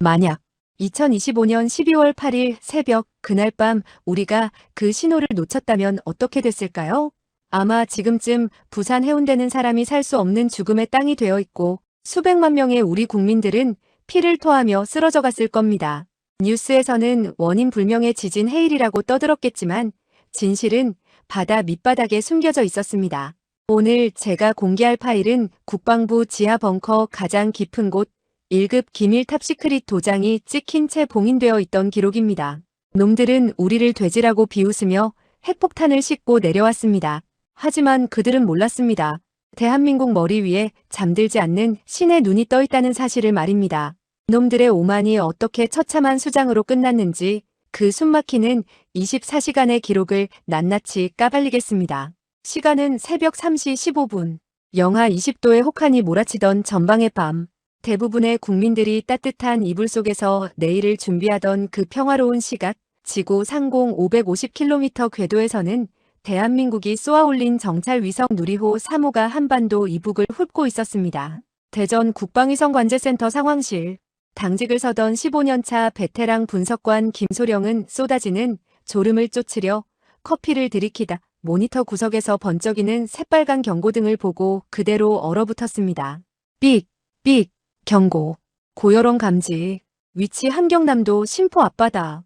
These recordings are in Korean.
만약 2025년 12월 8일 새벽 그날 밤 우리가 그 신호를 놓쳤다면 어떻게 됐을까요? 아마 지금쯤 부산 해운대는 사람이 살 수 없는 죽음의 땅이 되어 있고 수백만 명의 우리 국민들은 피를 토하며 쓰러져 갔을 겁니다. 뉴스에서는 원인 불명의 지진 해일이라고 떠들었겠지만 진실은 바다 밑바닥에 숨겨져 있었습니다. 오늘 제가 공개할 파일은 국방부 지하 벙커 가장 깊은 곳 1급 기밀 탑시크릿 도장이 찍힌 채 봉인되어 있던 기록입니다. 놈들은 우리를 돼지라고 비웃으며 핵폭탄을 싣고 내려왔습니다. 하지만 그들은 몰랐습니다. 대한민국 머리 위에 잠들지 않는 신의 눈이 떠 있다는 사실을 말입니다. 놈들의 오만이 어떻게 처참한 수장으로 끝났는지 그 숨막히는 24시간의 기록을 낱낱이 까발리겠습니다. 시간은 새벽 3시 15분. 영하 20도의 혹한이 몰아치던 전방의 밤. 대부분의 국민들이 따뜻한 이불 속에서 내일을 준비하던 그 평화로운 시각, 지구 상공 550km 궤도에서는 대한민국이 쏘아올린 정찰 위성 누리호 3호가 한반도 이북을 훑고 있었습니다. 대전 국방위성관제센터 상황실. 당직을 서던 15년차 베테랑 분석관 김소령은 쏟아지는 졸음을 쫓으려 커피를 들이키다 모니터 구석에서 번쩍이는 새빨간 경고등을 보고 그대로 얼어붙었습니다. 삑! 삑! 경고. 고열원 감지. 위치 함경남도 신포 앞바다.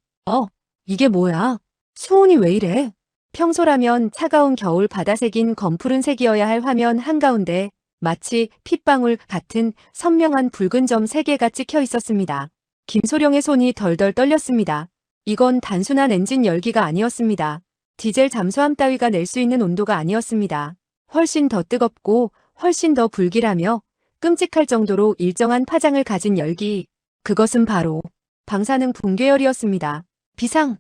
이게 뭐야? 수온이 왜 이래? 평소라면 차가운 겨울 바다 색인 검푸른 색이어야 할 화면 한가운데 마치 핏방울 같은 선명한 붉은 점 3개가 찍혀 있었습니다. 김소령의 손이 덜덜 떨렸습니다. 이건 단순한 엔진 열기가 아니었습니다. 디젤 잠수함 따위가 낼 수 있는 온도가 아니었습니다. 훨씬 더 뜨겁고 훨씬 더 불길하며 끔찍할 정도로 일정한 파장을 가진 열기. 그것은 바로 방사능 붕괴열이었습니다. 비상!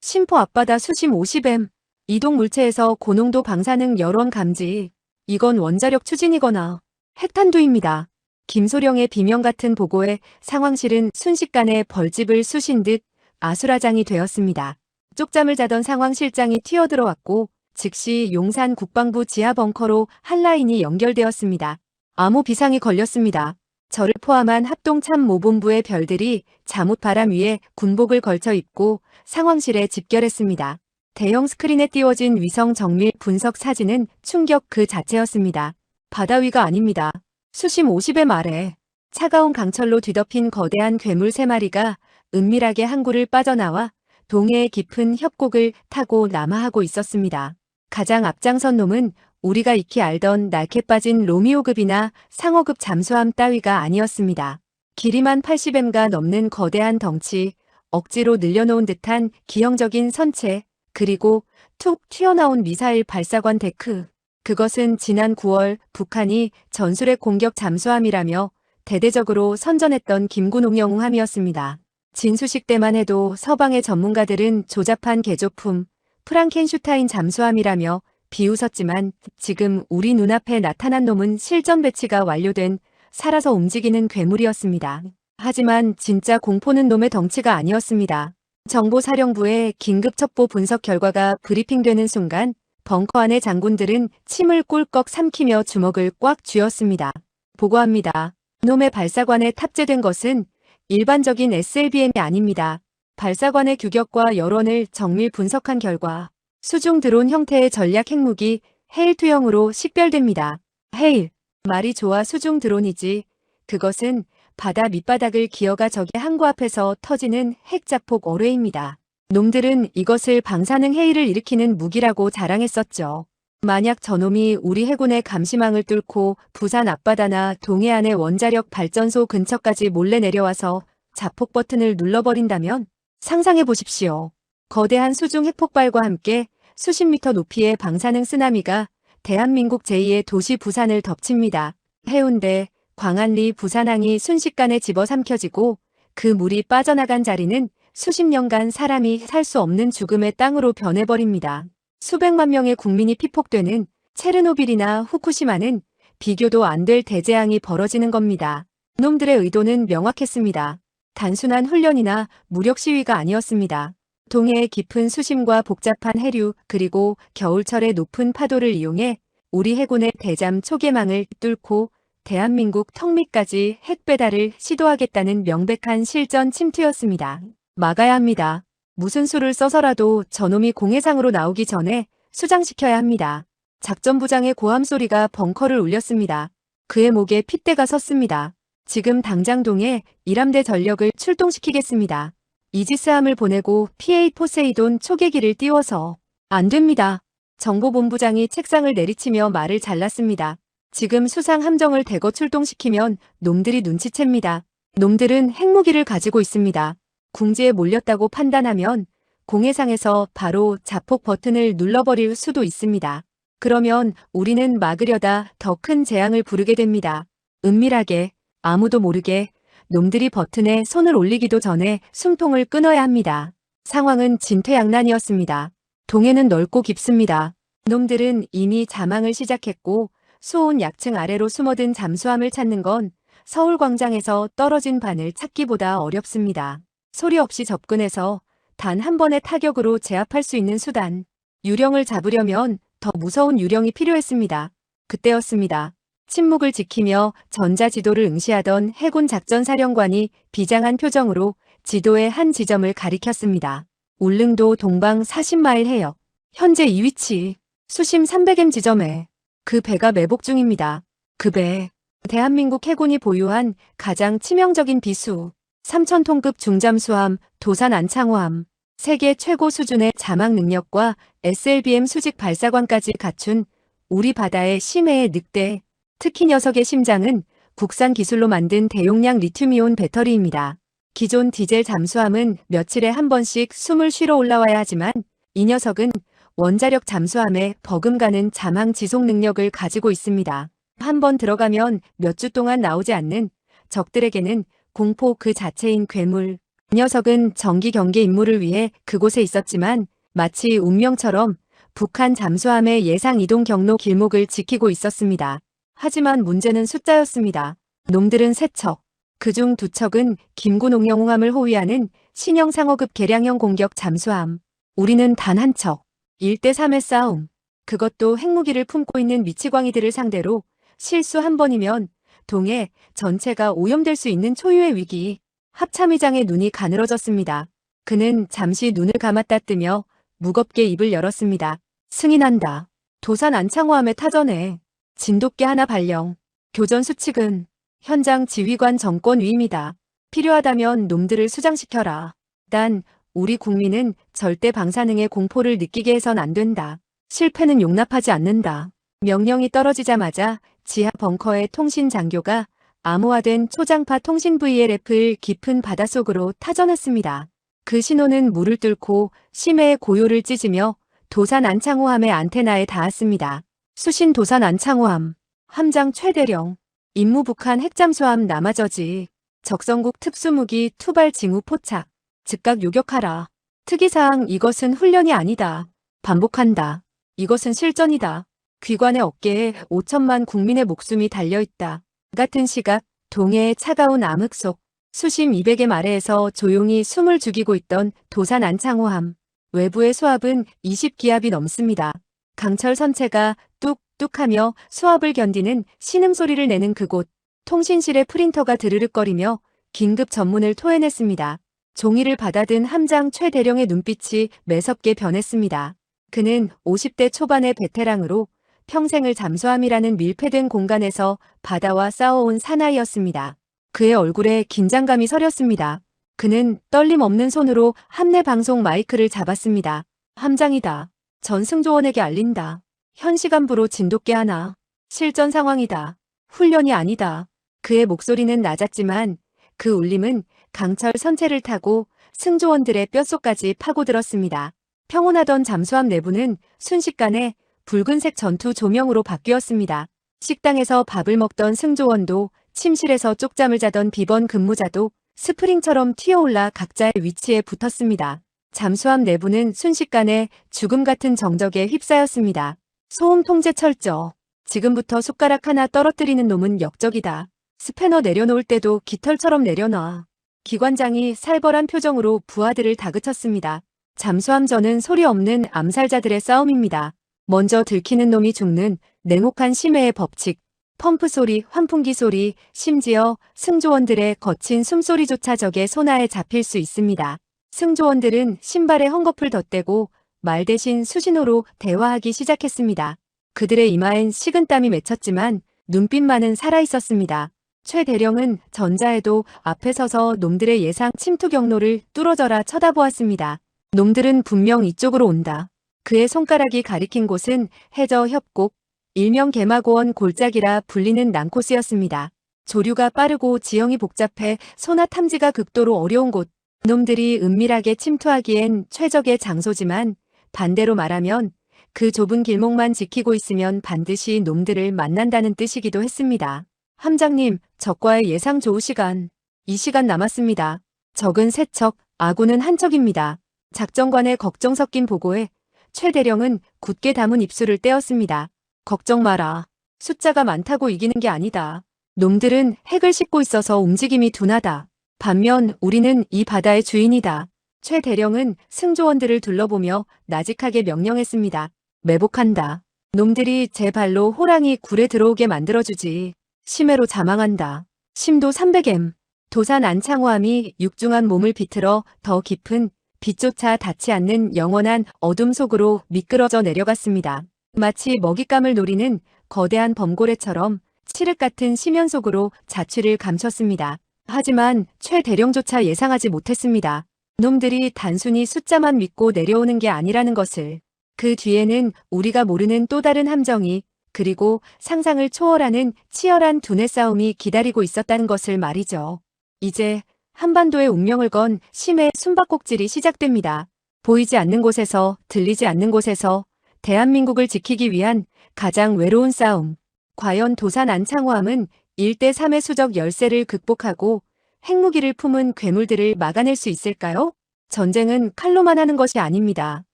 신포 앞바다 수심 50m. 이동 물체에서 고농도 방사능 열원 감지. 이건 원자력 추진이거나 핵탄두입니다. 김소령의 비명 같은 보고에 상황실은 순식간에 벌집을 쑤신 듯 아수라장이 되었습니다. 쪽잠을 자던 상황실장이 튀어들어왔고 즉시 용산 국방부 지하 벙커로 한 라인이 연결되었습니다. 암호 비상이 걸렸습니다. 저를 포함한 합동참모본부의 별들이 잠옷바람 위에 군복을 걸쳐 입고 상황실에 집결했습니다. 대형 스크린에 띄워진 위성 정밀 분석 사진은 충격 그 자체였습니다. 바다 위가 아닙니다. 수심 50m 아래 차가운 강철로 뒤덮인 거대한 괴물 3마리가 은밀하게 항구를 빠져나와 동해의 깊은 협곡을 타고 남하하고 있었습니다. 가장 앞장선 놈은 우리가 익히 알던 날개 빠진 로미오급이나 상어급 잠수함 따위가 아니었습니다. 길이만 80m가 넘는 거대한 덩치, 억지로 늘려놓은 듯한 기형적인 선체, 그리고 툭 튀어나온 미사일 발사관 데크. 그것은 지난 9월 북한이 전술핵 공격 잠수함이라며 대대적으로 선전했던 김구농영함이었습니다. 진수식 때만 해도 서방의 전문가들은 조잡한 개조품, 프랑켄슈타인 잠수함이라며 비웃었지만 지금 우리 눈앞에 나타난 놈은 실전 배치가 완료된 살아서 움직이는 괴물이었습니다. 하지만 진짜 공포는 놈의 덩치가 아니었습니다. 정보사령부의 긴급 첩보 분석 결과가 브리핑되는 순간 벙커 안의 장군들은 침을 꿀꺽 삼키며 주먹을 꽉 쥐었습니다. 보고합니다. 놈의 발사관에 탑재된 것은 일반적인 SLBM이 아닙니다. 발사관의 규격과 여론을 정밀 분석한 결과 수중 드론 형태의 전략 핵무기 헤일2형으로 식별됩니다. 헤일. 말이 좋아 수중 드론이지. 그것은 바다 밑바닥을 기어가 적의 항구 앞에서 터지는 핵자폭 어뢰입니다. 놈들은 이것을 방사능 해일을 일으키는 무기라고 자랑했었죠. 만약 저놈이 우리 해군의 감시망을 뚫고 부산 앞바다나 동해안의 원자력 발전소 근처까지 몰래 내려와서 자폭 버튼을 눌러버린다면 상상해 보십시오. 거대한 수중 핵폭발과 함께 수십 미터 높이의 방사능 쓰나미가 대한민국 제2의 도시 부산을 덮칩니다. 해운대, 광안리, 부산항이 순식간에 집어삼켜지고 그 물이 빠져나간 자리는 수십 년간 사람이 살 수 없는 죽음의 땅으로 변해버립니다. 수백만 명의 국민이 피폭되는 체르노빌이나 후쿠시마는 비교도 안 될 대재앙이 벌어지는 겁니다. 놈들의 의도는 명확했습니다. 단순한 훈련이나 무력 시위가 아니었습니다. 동해의 깊은 수심과 복잡한 해류 그리고 겨울철의 높은 파도를 이용해 우리 해군의 대잠 초계망을 뚫고 대한민국 턱 밑까지 핵 배달을 시도하겠다는 명백한 실전 침투였습니다. 막아야 합니다. 무슨 수를 써서라도 저놈이 공해상으로 나오기 전에 수장시켜야 합니다. 작전부장의 고함 소리가 벙커를 울렸습니다. 그의 목에 핏대가 섰습니다. 지금 당장 동해 1함대 전력을 출동시키겠습니다. 이지스함을 보내고 P8 포세이돈 초계기를 띄워서. 안 됩니다. 정보본부장이 책상을 내리치며 말을 잘랐습니다. 지금 수상 함정을 대거 출동시키면 놈들이 눈치챕니다. 놈들은 핵무기를 가지고 있습니다. 궁지에 몰렸다고 판단하면 공해상에서 바로 자폭 버튼을 눌러버릴 수도 있습니다. 그러면 우리는 막으려다 더 큰 재앙을 부르게 됩니다. 은밀하게, 아무도 모르게 놈들이 버튼에 손을 올리기도 전에 숨통을 끊어야 합니다. 상황은 진퇴양난이었습니다. 동해는 넓고 깊습니다. 놈들은 이미 자망을 시작했고 수온 약층 아래로 숨어든 잠수함을 찾는 건 서울광장에서 떨어진 바늘 찾기보다 어렵습니다. 소리 없이 접근해서 단 한 번의 타격으로 제압할 수 있는 수단. 유령을 잡으려면 더 무서운 유령이 필요했습니다. 그때였습니다. 침묵을 지키며 전자지도를 응시하던 해군 작전사령관이 비장한 표정으로 지도의 한 지점을 가리켰습니다. 울릉도 동방 40마일 해역. 현재 이 위치. 수심 300m 지점에 그 배가 매복 중입니다. 그 배. 대한민국 해군이 보유한 가장 치명적인 비수. 3,000톤급 중잠수함 도산 안창호함. 세계 최고 수준의 자막 능력과 SLBM 수직 발사관까지 갖춘 우리 바다의 심해의 늑대. 특히 녀석의 심장은 국산 기술로 만든 대용량 리튬이온 배터리입니다. 기존 디젤 잠수함은 며칠에 한 번씩 숨을 쉬러 올라와야 하지만 이 녀석은 원자력 잠수함에 버금가는 자망 지속 능력을 가지고 있습니다. 한 번 들어가면 몇 주 동안 나오지 않는 적들에게는 공포 그 자체인 괴물. 이 녀석은 정기 경계 임무를 위해 그곳에 있었지만 마치 운명처럼 북한 잠수함의 예상 이동 경로 길목을 지키고 있었습니다. 하지만 문제는 숫자였습니다. 놈들은 3척. 그중 2척은 김구농영호함을 호위하는 신형 상어급 개량형 공격 잠수함. 우리는 단 한 척. 1대3의 싸움. 그것도 핵무기를 품고 있는 미치광이들을 상대로 실수 한 번이면 동해 전체가 오염될 수 있는 초유의 위기. 합참의장의 눈이 가늘어졌습니다. 그는 잠시 눈을 감았다 뜨며 무겁게 입을 열었습니다. 승인한다. 도산 안창호함의 타전에 진돗개 하나 발령. 교전 수칙은 현장 지휘관 정권 위임이다. 필요하다면 놈들을 수장시켜라. 단 우리 국민은 절대 방사능의 공포를 느끼게 해선 안 된다. 실패는 용납하지 않는다. 명령이 떨어지자마자 지하 벙커의 통신 장교가 암호화된 초장파 통신 VLF를 깊은 바닷속으로 타전했습니다. 그 신호는 물을 뚫고 심해의 고요를 찢으며 도산 안창호함의 안테나에 닿았습니다. 수신 도산 안창호함. 함장 최대령. 임무 북한 핵잠수함 남아저지. 적성국 특수무기 투발 징후 포착. 즉각 요격하라. 특이사항 이것은 훈련이 아니다. 반복한다. 이것은 실전이다. 귀관의 어깨에 5천만 국민의 목숨이 달려있다. 같은 시각 동해의 차가운 암흑 속 수심 200m 아래에서 조용히 숨을 죽이고 있던 도산 안창호함. 외부의 수압은 20기압이 넘습니다. 강철 선체가 뚝뚝하며 수압을 견디는 신음소리를 내는 그곳. 통신실의 프린터가 드르륵거리며 긴급 전문을 토해냈습니다. 종이를 받아든 함장 최대령의 눈빛이 매섭게 변했습니다. 그는 50대 초반의 베테랑으로 평생을 잠수함이라는 밀폐된 공간에서 바다와 싸워온 사나이였습니다. 그의 얼굴에 긴장감이 서렸습니다. 그는 떨림 없는 손으로 함내 방송 마이크를 잡았습니다. 함장이다. 전승조원에게 알린다. 현 시간부로 진돗개 하나. 실전 상황이다. 훈련이 아니다. 그의 목소리는 낮았지만 그 울림은 강철 선체를 타고 승조원들의 뼛속까지 파고들었습니다. 평온하던 잠수함 내부는 순식간에 붉은색 전투 조명으로 바뀌었습니다. 식당에서 밥을 먹던 승조원도 침실에서 쪽잠을 자던 비번 근무자도 스프링처럼 튀어올라 각자의 위치에 붙었습니다. 잠수함 내부는 순식간에 죽음 같은 정적에 휩싸였습니다. 소음 통제 철저. 지금부터 숟가락 하나 떨어뜨리는 놈은 역적이다. 스패너 내려놓을 때도 깃털처럼 내려놔. 기관장이 살벌한 표정으로 부하들을 다그쳤습니다. 잠수함전은 소리 없는 암살자들의 싸움입니다. 먼저 들키는 놈이 죽는 냉혹한 심해의 법칙. 펌프 소리, 환풍기 소리, 심지어 승조원들의 거친 숨소리조차 적의 소나에 잡힐 수 있습니다. 승조원들은 신발에 헝겊을 덧대고 말 대신 수신호로 대화하기 시작했습니다. 그들의 이마엔 식은땀이 맺혔지만 눈빛만은 살아있었습니다. 최 대령은 전자에도 앞에 서서 놈들의 예상 침투 경로를 뚫어져라 쳐다보았습니다. 놈들은 분명 이쪽으로 온다. 그의 손가락이 가리킨 곳은 해저 협곡, 일명 개마고원 골짜기라 불리는 난코스였습니다. 조류가 빠르고 지형이 복잡해 소나 탐지가 극도로 어려운 곳. 놈들이 은밀하게 침투하기엔 최적의 장소지만 반대로 말하면 그 좁은 길목만 지키고 있으면 반드시 놈들을 만난다는 뜻이기도 했습니다. 함장님, 적과의 예상 좋은 시간. 2시간 남았습니다. 적은 3척, 아군은 1척입니다. 작전관의 걱정 섞인 보고에 최 대령은 굳게 담은 입술을 떼었습니다. 걱정 마라. 숫자가 많다고 이기는 게 아니다. 놈들은 핵을 싣고 있어서 움직임이 둔하다. 반면 우리는 이 바다의 주인이다. 최 대령은 승조원들을 둘러보며 나직하게 명령했습니다. 매복한다. 놈들이 제 발로 호랑이 굴에 들어오게 만들어주지. 심해로 자망한다. 심도 300m. 도산 안창호함이 육중한 몸을 비틀어 더 깊은 빛조차 닿지 않는 영원한 어둠 속으로 미끄러져 내려갔습니다. 마치 먹잇감을 노리는 거대한 범고래처럼 칠흑 같은 심연 속으로 자취를 감췄습니다. 하지만 최 대령조차 예상하지 못했습니다. 놈들이 단순히 숫자만 믿고 내려오는 게 아니라는 것을. 그 뒤에는 우리가 모르는 또 다른 함정이, 그리고 상상을 초월하는 치열한 두뇌 싸움이 기다리고 있었다는 것을 말이죠. 이제 한반도의 운명을 건 심해 숨바꼭질이 시작됩니다. 보이지 않는 곳에서, 들리지 않는 곳에서 대한민국을 지키기 위한 가장 외로운 싸움. 과연 도산 안창호함은 1대3의 수적 열세를 극복하고 핵무기를 품은 괴물들을 막아낼 수 있을까요? 전쟁은 칼로만 하는 것이 아닙니다.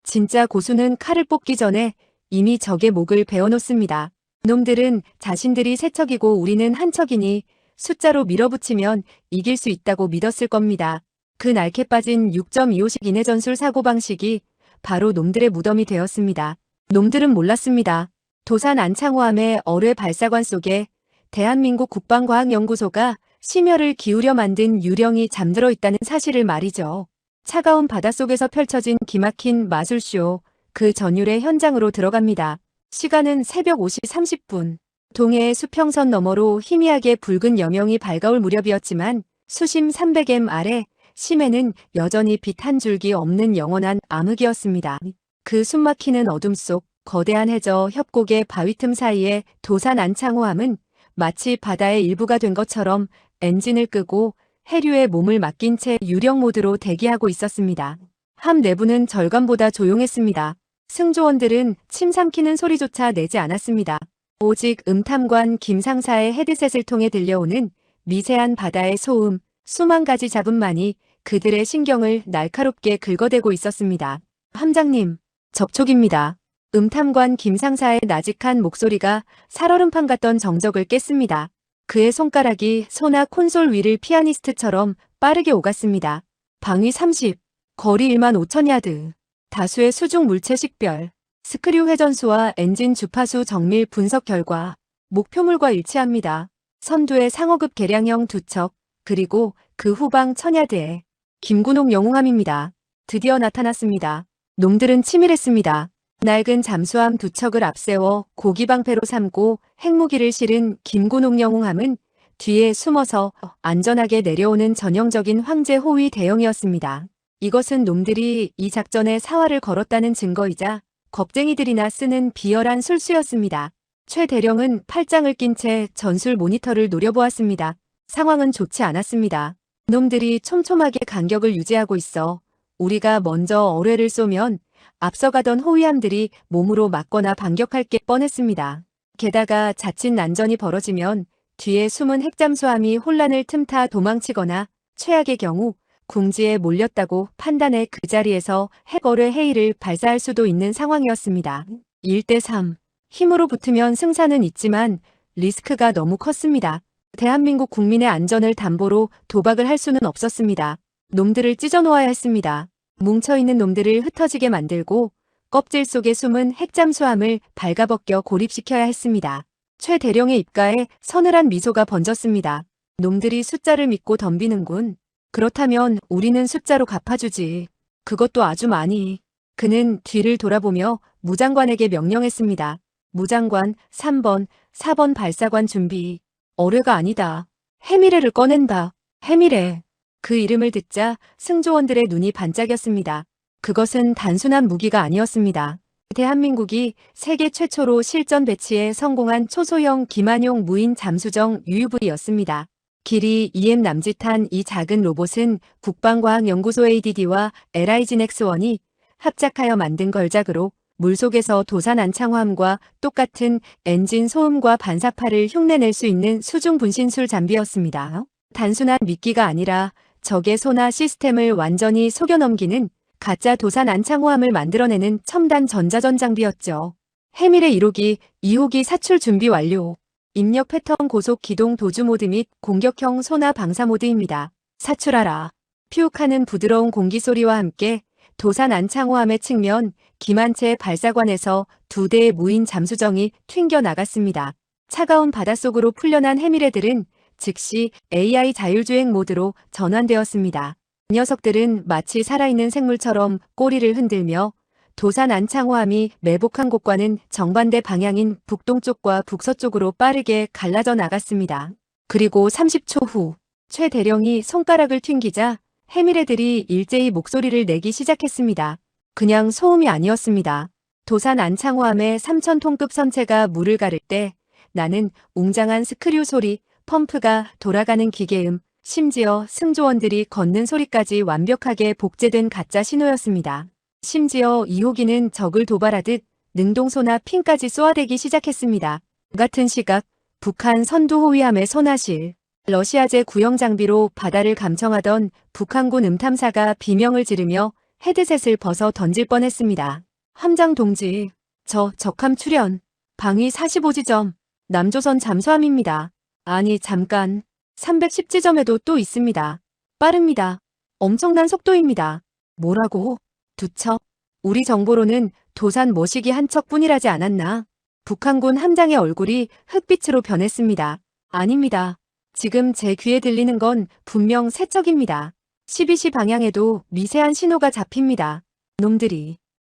진짜 고수는 칼을 뽑기 전에 이미 적의 목을 베어놓습니다. 놈들은 자신들이 세 척이고 우리는 한 척이니 숫자로 밀어붙이면 이길 수 있다고 믿었을 겁니다. 그 날개 빠진 6.25식 이내 전술 사고방식이 바로 놈들의 무덤이 되었습니다. 놈들은 몰랐습니다. 도산 안창호함의 어뢰 발사관 속에 대한민국 국방과학연구소가 심혈을 기울여 만든 유령이 잠들어 있다는 사실을 말이죠. 차가운 바닷속에서 펼쳐진 기막힌 마술쇼, 그 전율의 현장으로 들어갑니다. 시간은 새벽 5시 30분. 동해의 수평선 너머로 희미하게 붉은 여명이 밝아올 무렵이었지만 수심 300m 아래 심해는 여전히 빛 한 줄기 없는 영원한 암흑이었습니다. 그 숨막히는 어둠 속 거대한 해저 협곡의 바위 틈 사이에 도산 안창호함은 마치 바다의 일부가 된 것처럼 엔진을 끄고 해류에 몸을 맡긴 채 유령 모드로 대기하고 있었습니다. 함 내부는 절감보다 조용했습니다. 승조원들은 침 삼키는 소리조차 내지 않았습니다. 오직 음탐관 김상사의 헤드셋을 통해 들려오는 미세한 바다의 소음, 수만 가지 잡음만이 그들의 신경을 날카롭게 긁어대고 있었습니다. 함장님, 접촉입니다. 음탐관 김상사의 나직한 목소리가 살얼음판 같던 정적을 깼습니다. 그의 손가락이 소나 콘솔 위를 피아니스트처럼 빠르게 오갔습니다. 방위 30, 거리 15,000야드. 다수의 수중 물체 식별, 스크류 회전수와 엔진 주파수 정밀 분석 결과 목표물과 일치합니다. 선두의 상어급 개량형 2척, 그리고 그 후방 1000야드에 김군옥 영웅함입니다. 드디어 나타났습니다. 놈들은 치밀했습니다. 낡은 잠수함 2척을 앞세워 고기방패로 삼고 핵무기를 실은 김군옥 영웅함은 뒤에 숨어서 안전하게 내려오는 전형적인 황제 호위 대형이었습니다. 이것은 놈들이 이 작전에 사활을 걸었다는 증거이자 겁쟁이들이나 쓰는 비열한 술수였습니다. 최 대령은 팔짱을 낀 채 전술 모니터를 노려보았습니다. 상황은 좋지 않았습니다. 놈들이 촘촘하게 간격을 유지하고 있어 우리가 먼저 어뢰를 쏘면 앞서가던 호위함들이 몸으로 맞거나 반격할 게 뻔했습니다. 게다가 자칫 난전이 벌어지면 뒤에 숨은 핵잠수함이 혼란을 틈타 도망치거나 최악의 경우 궁지에 몰렸다고 판단해 그 자리에서 핵어뢰 해일을 발사할 수도 있는 상황이었습니다. 1대3. 힘으로 붙으면 승산은 있지만 리스크가 너무 컸습니다. 대한민국 국민의 안전을 담보로 도박을 할 수는 없었습니다. 놈들을 찢어놓아야 했습니다. 뭉쳐있는 놈들을 흩어지게 만들고 껍질 속에 숨은 핵잠수함을 발가벗겨 고립시켜야 했습니다. 최 대령의 입가에 서늘한 미소가 번졌습니다. 놈들이 숫자를 믿고 덤비는군. 그렇다면 우리는 숫자로 갚아주지. 그것도 아주 많이. 그는 뒤를 돌아보며 무장관에게 명령했습니다. 무장관 3번, 4번 발사관 준비. 어뢰가 아니다. 해미레를 꺼낸다. 해미레. 그 이름을 듣자 승조원들의 눈이 반짝였습니다. 그것은 단순한 무기가 아니었습니다. 대한민국이 세계 최초로 실전 배치에 성공한 초소형 기만용 무인 잠수정 UUV였습니다. 길이 2m 남짓한 이 작은 로봇은 국방과학연구소 ADD와 LIGNX1이 합작하여 만든 걸작으로 물속에서 도산 안창호함과 똑같은 엔진 소음과 반사파를 흉내낼 수 있는 수중 분신술 장비였습니다. 단순한 미끼가 아니라 적의 소나 시스템을 완전히 속여넘기는 가짜 도산 안창호함을 만들어내는 첨단 전자전 장비였죠. 해밀의 1호기, 2호기 사출 준비 완료. 입력 패턴 고속 기동 도주 모드 및 공격형 소나 방사 모드입니다. 사출하라. 피욱하는 부드러운 공기 소리와 함께 도산 안창호함의 측면 기만체 발사관에서 2대의 무인 잠수정이 튕겨 나갔습니다. 차가운 바닷속으로 풀려난 해밀애들은 즉시 AI 자율주행 모드로 전환되었습니다. 녀석들은 마치 살아있는 생물처럼 꼬리를 흔들며 도산 안창호함이 매복한 곳과는 정반대 방향인 북동쪽과 북서쪽으로 빠르게 갈라져 나갔습니다. 그리고 30초 후 최 대령이 손가락을 튕기자 해밀애들이 일제히 목소리를 내기 시작했습니다. 그냥 소음이 아니었습니다. 도산 안창호함의 3,000톤급 선체가 물을 가를 때 나는 웅장한 스크류 소리, 펌프가 돌아가는 기계음, 심지어 승조원들이 걷는 소리까지 완벽하게 복제된 가짜 신호였습니다. 심지어 2호기는 적을 도발하듯 능동소나 핀까지 쏘아대기 시작했습니다. 같은 시각 북한 선두호위함의 소나실, 러시아제 구형 장비로 바다를 감청하던 북한군 음탐사가 비명을 지르며 헤드셋을 벗어 던질 뻔했습니다. 함장 동지, 저 적함 출현, 방위 45지점, 남조선 잠수함입니다. 아니 잠깐, 310지점에도 또 있습니다. 빠릅니다. 엄청난 속도입니다. 뭐라고? 두 척. 우리 정보로는 도산 머시기 한 척뿐이라지 않았나? 북한군 함장의 얼굴이 흑빛으로 변했습니다. 아닙니다. 지금 제 귀에 들리는 건 분명 세 척입니다. 12시 방향에도 미세한 신호가 잡힙니다.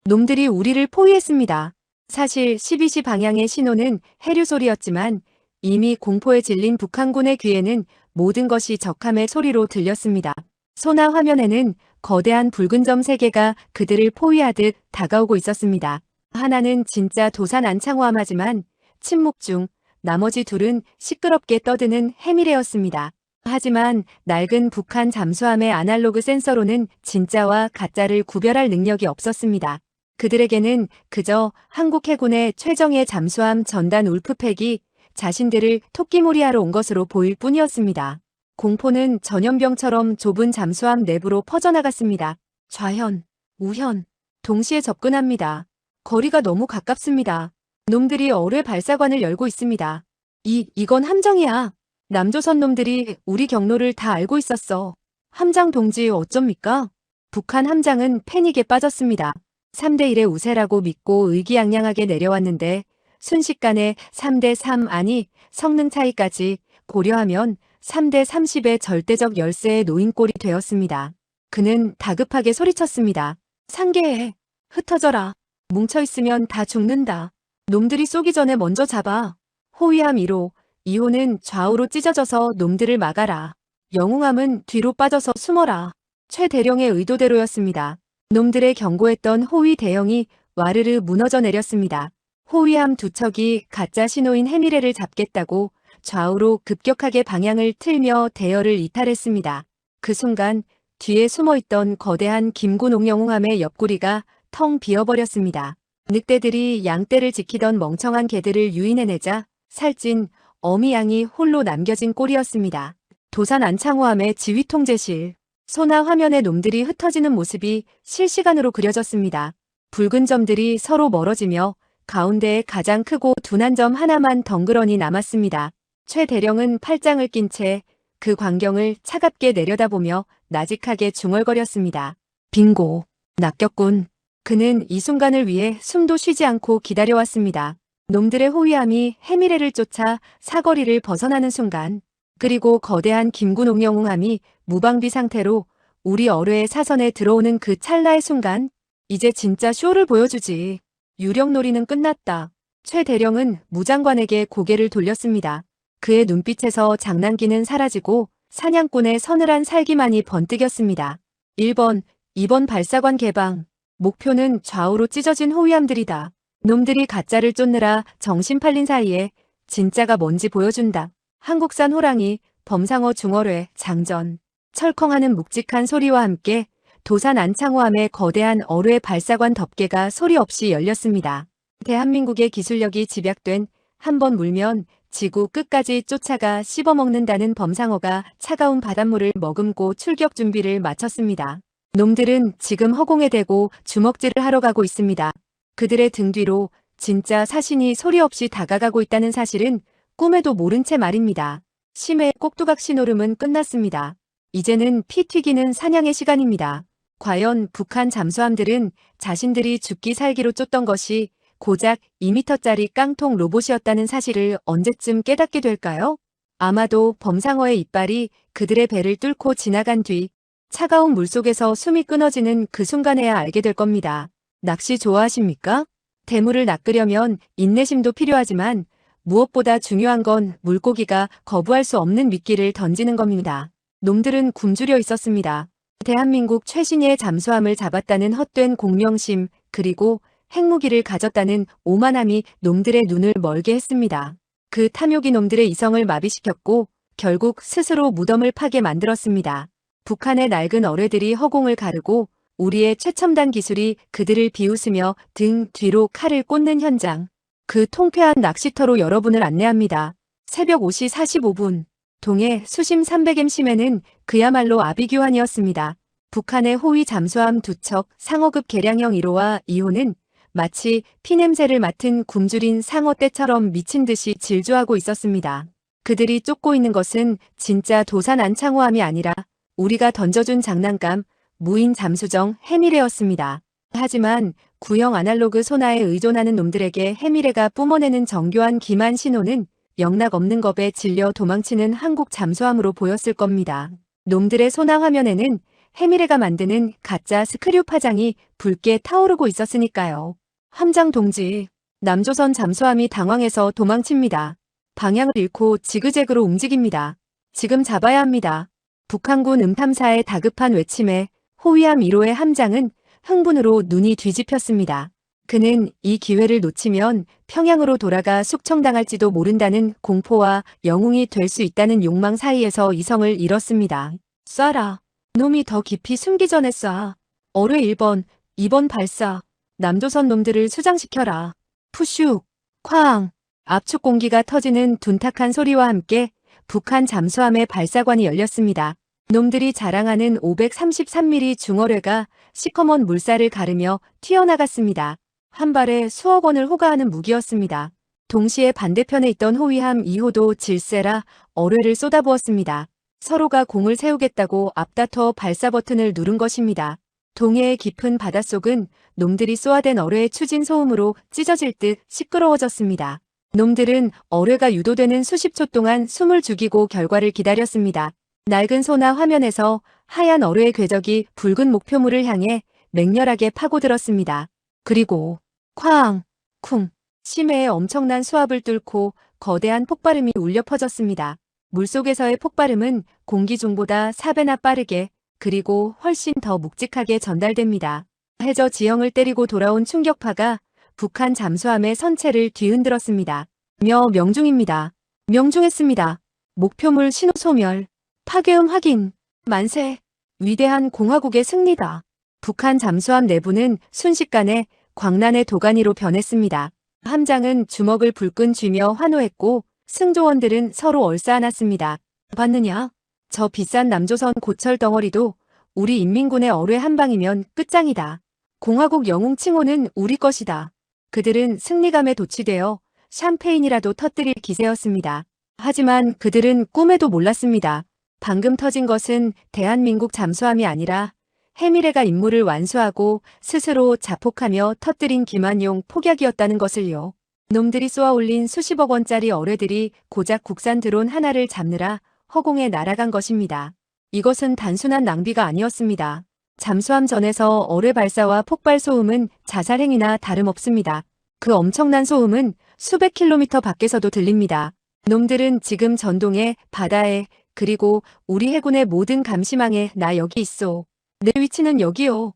놈들이 우리를 포위했습니다. 사실 12시 방향의 신호는 해류 소리였지만 이미 공포에 질린 북한군의 귀에는 모든 것이 적함의 소리로 들렸습니다. 소나 화면에는 거대한 붉은 점 3개가 그들을 포위하듯 다가오고 있었습니다. 하나는 진짜 도산 안창호함하지만 침묵 중 나머지 둘은 시끄럽게 떠드는 해밀애였습니다. 하지만 낡은 북한 잠수함의 아날로그 센서로는 진짜와 가짜를 구별할 능력이 없었습니다. 그들에게는 그저 한국 해군의 최정예 잠수함 전단 울프팩이 자신들을 토끼몰이하러 온 것으로 보일 뿐이었습니다. 공포는 전염병처럼 좁은 잠수함 내부로 퍼져나갔습니다. 좌현, 우현, 동시에 접근합니다. 거리가 너무 가깝습니다. 놈들이 어뢰 발사관을 열고 있습니다. 이건 함정이야. 남조선 놈들이 우리 경로를 다 알고 있었어. 함장 동지 어쩝니까? 북한 함장은 패닉에 빠졌습니다. 3대1의 우세라고 믿고 의기양양하게 내려왔는데 순식간에 3대3 아니 성능 차이까지 고려하면 3대30의 절대적 열세에 놓인 꼴이 되었습니다. 그는 다급하게 소리쳤습니다. 상계해. 흩어져라. 뭉쳐있으면 다 죽는다. 놈들이 쏘기 전에 먼저 잡아. 호위함 1호, 2호는 좌우로 찢어져서 놈들을 막아라. 영웅함은 뒤로 빠져서 숨어라. 최 대령의 의도대로였습니다. 놈들의 경고했던 호위 대형이 와르르 무너져 내렸습니다. 호위함 2척이 가짜 신호인 해밀애를 잡겠다고 좌우로 급격하게 방향을 틀며 대열을 이탈했습니다. 그 순간 뒤에 숨어있던 거대한 김군 옥영웅함의 옆구리가 텅 비어버렸습니다. 늑대들이 양떼를 지키던 멍청한 개들을 유인해내자 살찐 어미양이 홀로 남겨진 꼴이었습니다. 도산 안창호함의 지휘통제실, 소나 화면에 놈들이 흩어지는 모습이 실시간으로 그려졌습니다. 붉은 점들이 서로 멀어지며 가운데에 가장 크고 둔한 점 하나만 덩그러니 남았습니다. 최 대령은 팔짱을 낀 채 그 광경을 차갑게 내려다보며 나직하게 중얼거렸습니다. 빙고, 낚였군. 그는 이 순간을 위해 숨도 쉬지 않고 기다려왔습니다. 놈들의 호위함이 해미래를 쫓아 사거리를 벗어나는 순간, 그리고 거대한 김군 옥영웅함이 무방비 상태로 우리 어뢰의 사선에 들어오는 그 찰나의 순간, 이제 진짜 쇼를 보여주지. 유령놀이는 끝났다. 최 대령은 무장관에게 고개를 돌렸습니다. 그의 눈빛에서 장난기는 사라지고 사냥꾼의 서늘한 살기만이 번뜩였습니다. 1번, 2번 발사관 개방. 목표는 좌우로 찢어진 호위함들이다. 놈들이 가짜를 쫓느라 정신 팔린 사이에 진짜가 뭔지 보여준다. 한국산 호랑이, 범상어 중어뢰, 장전. 철컹하는 묵직한 소리와 함께 도산 안창호함의 거대한 어뢰 발사관 덮개가 소리 없이 열렸습니다. 대한민국의 기술력이 집약된 한 번 물면 지구 끝까지 쫓아가 씹어먹는다는 범상어가 차가운 바닷물을 머금고 출격 준비를 마쳤습니다. 놈들은 지금 허공에 대고 주먹질을 하러 가고 있습니다. 그들의 등 뒤로 진짜 사신이 소리 없이 다가가고 있다는 사실은 꿈에도 모른 채 말입니다. 심해의 꼭두각 신호름은 끝났습니다. 이제는 피 튀기는 사냥의 시간입니다. 과연 북한 잠수함들은 자신들이 죽기 살기로 쫓던 것이 고작 2m짜리 깡통 로봇이었다는 사실을 언제쯤 깨닫게 될까요? 아마도 범상어의 이빨이 그들의 배를 뚫고 지나간 뒤 차가운 물속에서 숨이 끊어지는 그 순간에야 알게 될 겁니다. 낚시 좋아하십니까? 대물을 낚으려면 인내심도 필요하지만 무엇보다 중요한 건 물고기가 거부할 수 없는 미끼를 던지는 겁니다. 놈들은 굶주려 있었습니다. 대한민국 최신의 잠수함을 잡았다는 헛된 공명심, 그리고 핵무기를 가졌다는 오만함이 놈들의 눈을 멀게 했습니다. 그 탐욕이 놈들의 이성을 마비시켰고 결국 스스로 무덤을 파게 만들었습니다. 북한의 낡은 어뢰들이 허공을 가르고 우리의 최첨단 기술이 그들을 비웃으며 등 뒤로 칼을 꽂는 현장. 그 통쾌한 낚시터로 여러분을 안내합니다. 새벽 5시 45분. 동해 수심 300m에는 그야말로 아비규환이었습니다. 북한의 호위 잠수함 2척 상어급 개량형 1호와 2호는 마치 피냄새를 맡은 굶주린 상어떼처럼 미친 듯이 질주하고 있었습니다. 그들이 쫓고 있는 것은 진짜 도산 안창호함이 아니라 우리가 던져준 장난감, 무인 잠수정 해미래였습니다. 하지만 구형 아날로그 소나에 의존하는 놈들에게 해미래가 뿜어내는 정교한 기만 신호는 영락 없는 겁에 질려 도망치는 한국 잠수함으로 보였을 겁니다. 놈들의 소나 화면에는 해미래가 만드는 가짜 스크류 파장이 붉게 타오르고 있었으니까요. 함장 동지, 남조선 잠수함이 당황해서 도망칩니다. 방향을 잃고 지그재그로 움직입니다. 지금 잡아야 합니다. 북한군 음탐사의 다급한 외침에 호위함 1호의 함장은 흥분으로 눈이 뒤집혔습니다. 그는 이 기회를 놓치면 평양으로 돌아가 숙청당할지도 모른다는 공포와 영웅이 될 수 있다는 욕망 사이에서 이성을 잃었습니다. 쏴라. 놈이 더 깊이 숨기 전에 쏴. 어뢰 1번, 2번 발사. 남조선 놈들을 수장시켜라. 푸슉, 쾅. 압축 공기가 터지는 둔탁한 소리와 함께 북한 잠수함의 발사관이 열렸습니다. 놈들이 자랑하는 533mm 중어뢰가 시커먼 물살을 가르며 튀어나갔습니다. 한 발에 수억 원을 호가하는 무기였습니다. 동시에 반대편에 있던 호위함 2호도 질세라 어뢰를 쏟아부었습니다. 서로가 공을 세우겠다고 앞다퉈 발사 버튼을 누른 것입니다. 동해의 깊은 바닷속은 놈들이 쏘아댄 어뢰의 추진 소음으로 찢어질 듯 시끄러워졌습니다. 놈들은 어뢰가 유도되는 수십 초 동안 숨을 죽이고 결과를 기다렸습니다. 낡은 소나 화면에서 하얀 어뢰의 궤적이 붉은 목표물을 향해 맹렬하게 파고들었습니다. 그리고 쾅, 쿵, 심해의 엄청난 수압을 뚫고 거대한 폭발음이 울려 퍼졌습니다. 물속에서의 폭발음은 공기 중보다 4배나 빠르게 그리고 훨씬 더 묵직하게 전달됩니다. 해저 지형을 때리고 돌아온 충격파가 북한 잠수함의 선체를 뒤흔들었습니다. 명중입니다. 명중했습니다. 목표물 신호 소멸. 파괴음 확인. 만세. 위대한 공화국의 승리다. 북한 잠수함 내부는 순식간에 광란의 도가니로 변했습니다. 함장은 주먹을 불끈 쥐며 환호했고 승조원들은 서로 얼싸안았습니다. 봤느냐? 저 비싼 남조선 고철 덩어리도 우리 인민군의 어뢰 한 방이면 끝장이다. 공화국 영웅 칭호는 우리 것이다. 그들은 승리감에 도취되어 샴페인이라도 터뜨릴 기세였습니다. 하지만 그들은 꿈에도 몰랐습니다. 방금 터진 것은 대한민국 잠수함이 아니라 해미래가 임무를 완수하고 스스로 자폭하며 터뜨린 기만용 폭약이었다는 것을요. 놈들이 쏘아 올린 수십억 원짜리 어뢰들이 고작 국산 드론 하나를 잡느라 허공에 날아간 것입니다. 이것은 단순한 낭비가 아니었습니다. 잠수함 전에서 어뢰 발사와 폭발 소음은 자살 행위나 다름없습니다. 그 엄청난 소음은 수백 킬로미터 밖에서도 들립니다. 놈들은 지금 전동에, 바다에, 그리고 우리 해군의 모든 감시망에 나 여기 있어. 내 위치는 여기요.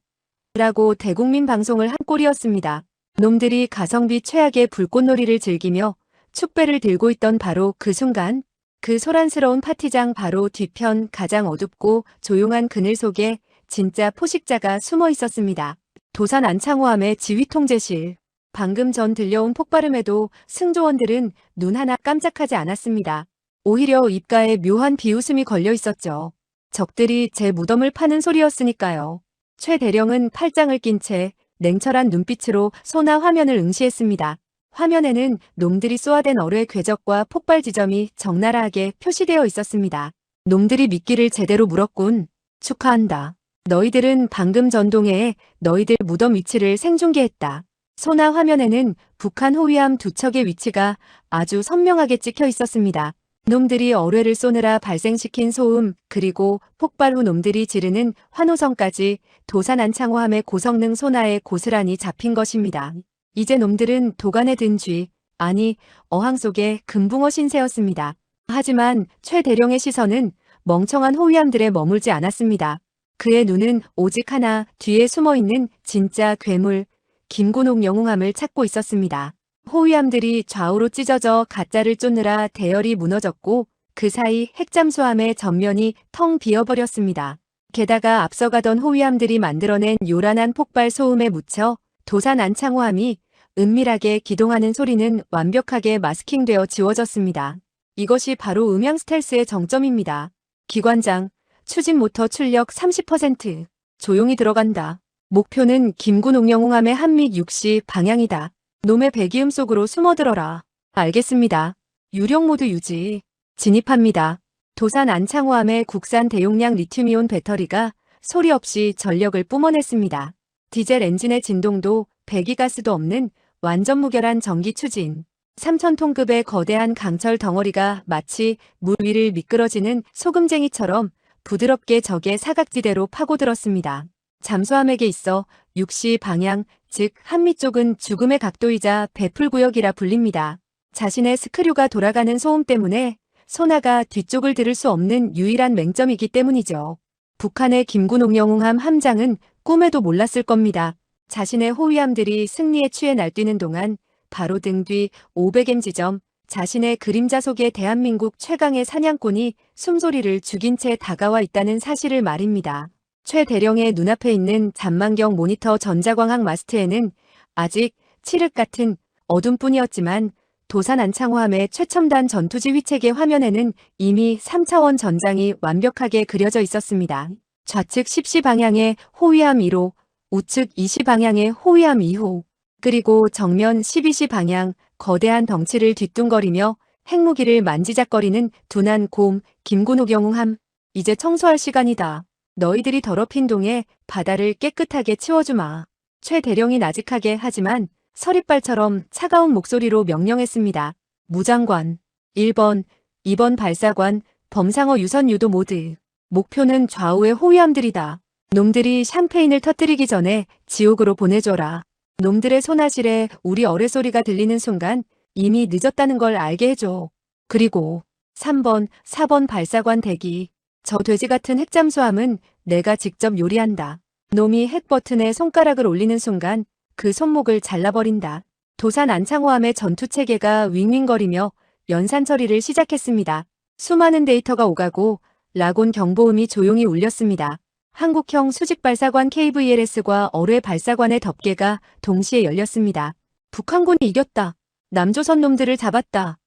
라고 대국민 방송을 한 꼴이었습니다. 놈들이 가성비 최악의 불꽃놀이를 즐기며 축배를 들고 있던 바로 그 순간, 그 소란스러운 파티장 바로 뒤편 가장 어둡고 조용한 그늘 속에 진짜 포식자가 숨어 있었습니다. 도산 안창호함의 지휘통제실. 방금 전 들려온 폭발음에도 승조원들은 눈 하나 깜짝하지 않았습니다. 오히려 입가에 묘한 비웃음이 걸려 있었죠. 적들이 제 무덤을 파는 소리였으니까요. 최 대령은 팔짱을 낀 채 냉철한 눈빛으로 소나 화면을 응시했습니다. 화면에는 놈들이 쏘아댄 어뢰의 궤적과 폭발 지점이 적나라하게 표시되어 있었습니다. 놈들이 미끼를 제대로 물었군. 축하한다. 너희들은 방금 전동해에 너희들 무덤 위치를 생중계했다. 소나 화면에는 북한 호위함 두 척의 위치가 아주 선명하게 찍혀 있었습니다. 놈들이 어뢰를 쏘느라 발생시킨 소음, 그리고 폭발 후 놈들이 지르는 환호성까지 도산 안창호함의 고성능 소나에 고스란히 잡힌 것입니다. 이제 놈들은 도간에 든 쥐, 아니 어항 속의 금붕어 신세였습니다. 하지만 최 대령의 시선은 멍청한 호위함들에 머물지 않았습니다. 그의 눈은 오직 하나, 뒤에 숨어있는 진짜 괴물, 김군옥 영웅함을 찾고 있었습니다. 호위함들이 좌우로 찢어져 가짜를 쫓느라 대열이 무너졌고 그 사이 핵잠수함의 전면이 텅 비어버렸습니다. 게다가 앞서가던 호위함들이 만들어낸 요란한 폭발 소음에 묻혀 도산 안창호함이 은밀하게 기동하는 소리는 완벽하게 마스킹되어 지워졌습니다. 이것이 바로 음향 스텔스의 정점입니다. 기관장, 추진 모터 출력 30%. 조용히 들어간다. 목표는 김군옥 영웅함의 한믹 60 방향이다. 놈의 배기음 속으로 숨어들어라. 알겠습니다. 유령 모드 유지. 진입합니다. 도산 안창호함의 국산 대용량 리튬이온 배터리가 소리 없이 전력을 뿜어냈습니다. 디젤 엔진의 진동도 배기가스도 없는 완전 무결한 전기 추진. 3,000톤급의 거대한 강철 덩어리가 마치 물 위를 미끄러지는 소금쟁이처럼 부드럽게 적의 사각지대로 파고들었습니다. 잠수함에게 있어 60 방향, 즉 한미 쪽은 죽음의 각도이자 배풀구역이라 불립니다. 자신의 스크류가 돌아가는 소음 때문에 소나가 뒤쪽을 들을 수 없는 유일한 맹점이기 때문이죠. 북한의 김군옥 영웅함 함장은 꿈에도 몰랐을 겁니다. 자신의 호위함들이 승리에 취해 날뛰는 동안 바로 등 뒤 500M 지점, 자신의 그림자 속에 대한민국 최강의 사냥꾼이 숨소리를 죽인 채 다가와 있다는 사실을 말입니다. 최 대령의 눈앞에 있는 잔망경 모니터 전자광학 마스트에는 아직 칠흑 같은 어둠뿐이었지만 도산 안창호함의 최첨단 전투지 휘체계 화면에는 이미 3차원 전장이 완벽하게 그려져 있었습니다. 좌측 10시 방향의 호위함 1호, 우측 2시 방향의 호위함 2호, 그리고 정면 12시 방향 거대한 덩치를 뒤뚱거리며 핵무기를 만지작거리는 둔한 곰 김군옥 영웅함. 이제 청소할 시간이다. 너희들이 더럽힌 동에 바다를 깨끗하게 치워주마. 최 대령이 나직하게 하지만 서리빨처럼 차가운 목소리로 명령했습니다. 무장관, 1번, 2번 발사관, 범상어 유선 유도 모드. 목표는 좌우의 호위함들이다. 놈들이 샴페인을 터뜨리기 전에 지옥으로 보내줘라. 놈들의 소나실에 우리 어뢰 소리가 들리는 순간 이미 늦었다는 걸 알게 해줘. 그리고 3번, 4번 발사관 대기. 저 돼지 같은 핵잠수함은 내가 직접 요리한다. 놈이 핵 버튼에 손가락을 올리는 순간 그 손목을 잘라버린다. 도산 안창호함의 전투체계가 윙윙거리며 연산 처리를 시작했습니다. 수많은 데이터가 오가고 라곤 경보음이 조용히 울렸습니다. 한국형 수직발사관 KVLS과 어뢰 발사관의 덮개가 동시에 열렸습니다. 북한군이 이겼다. 남조선 놈들을 잡았다.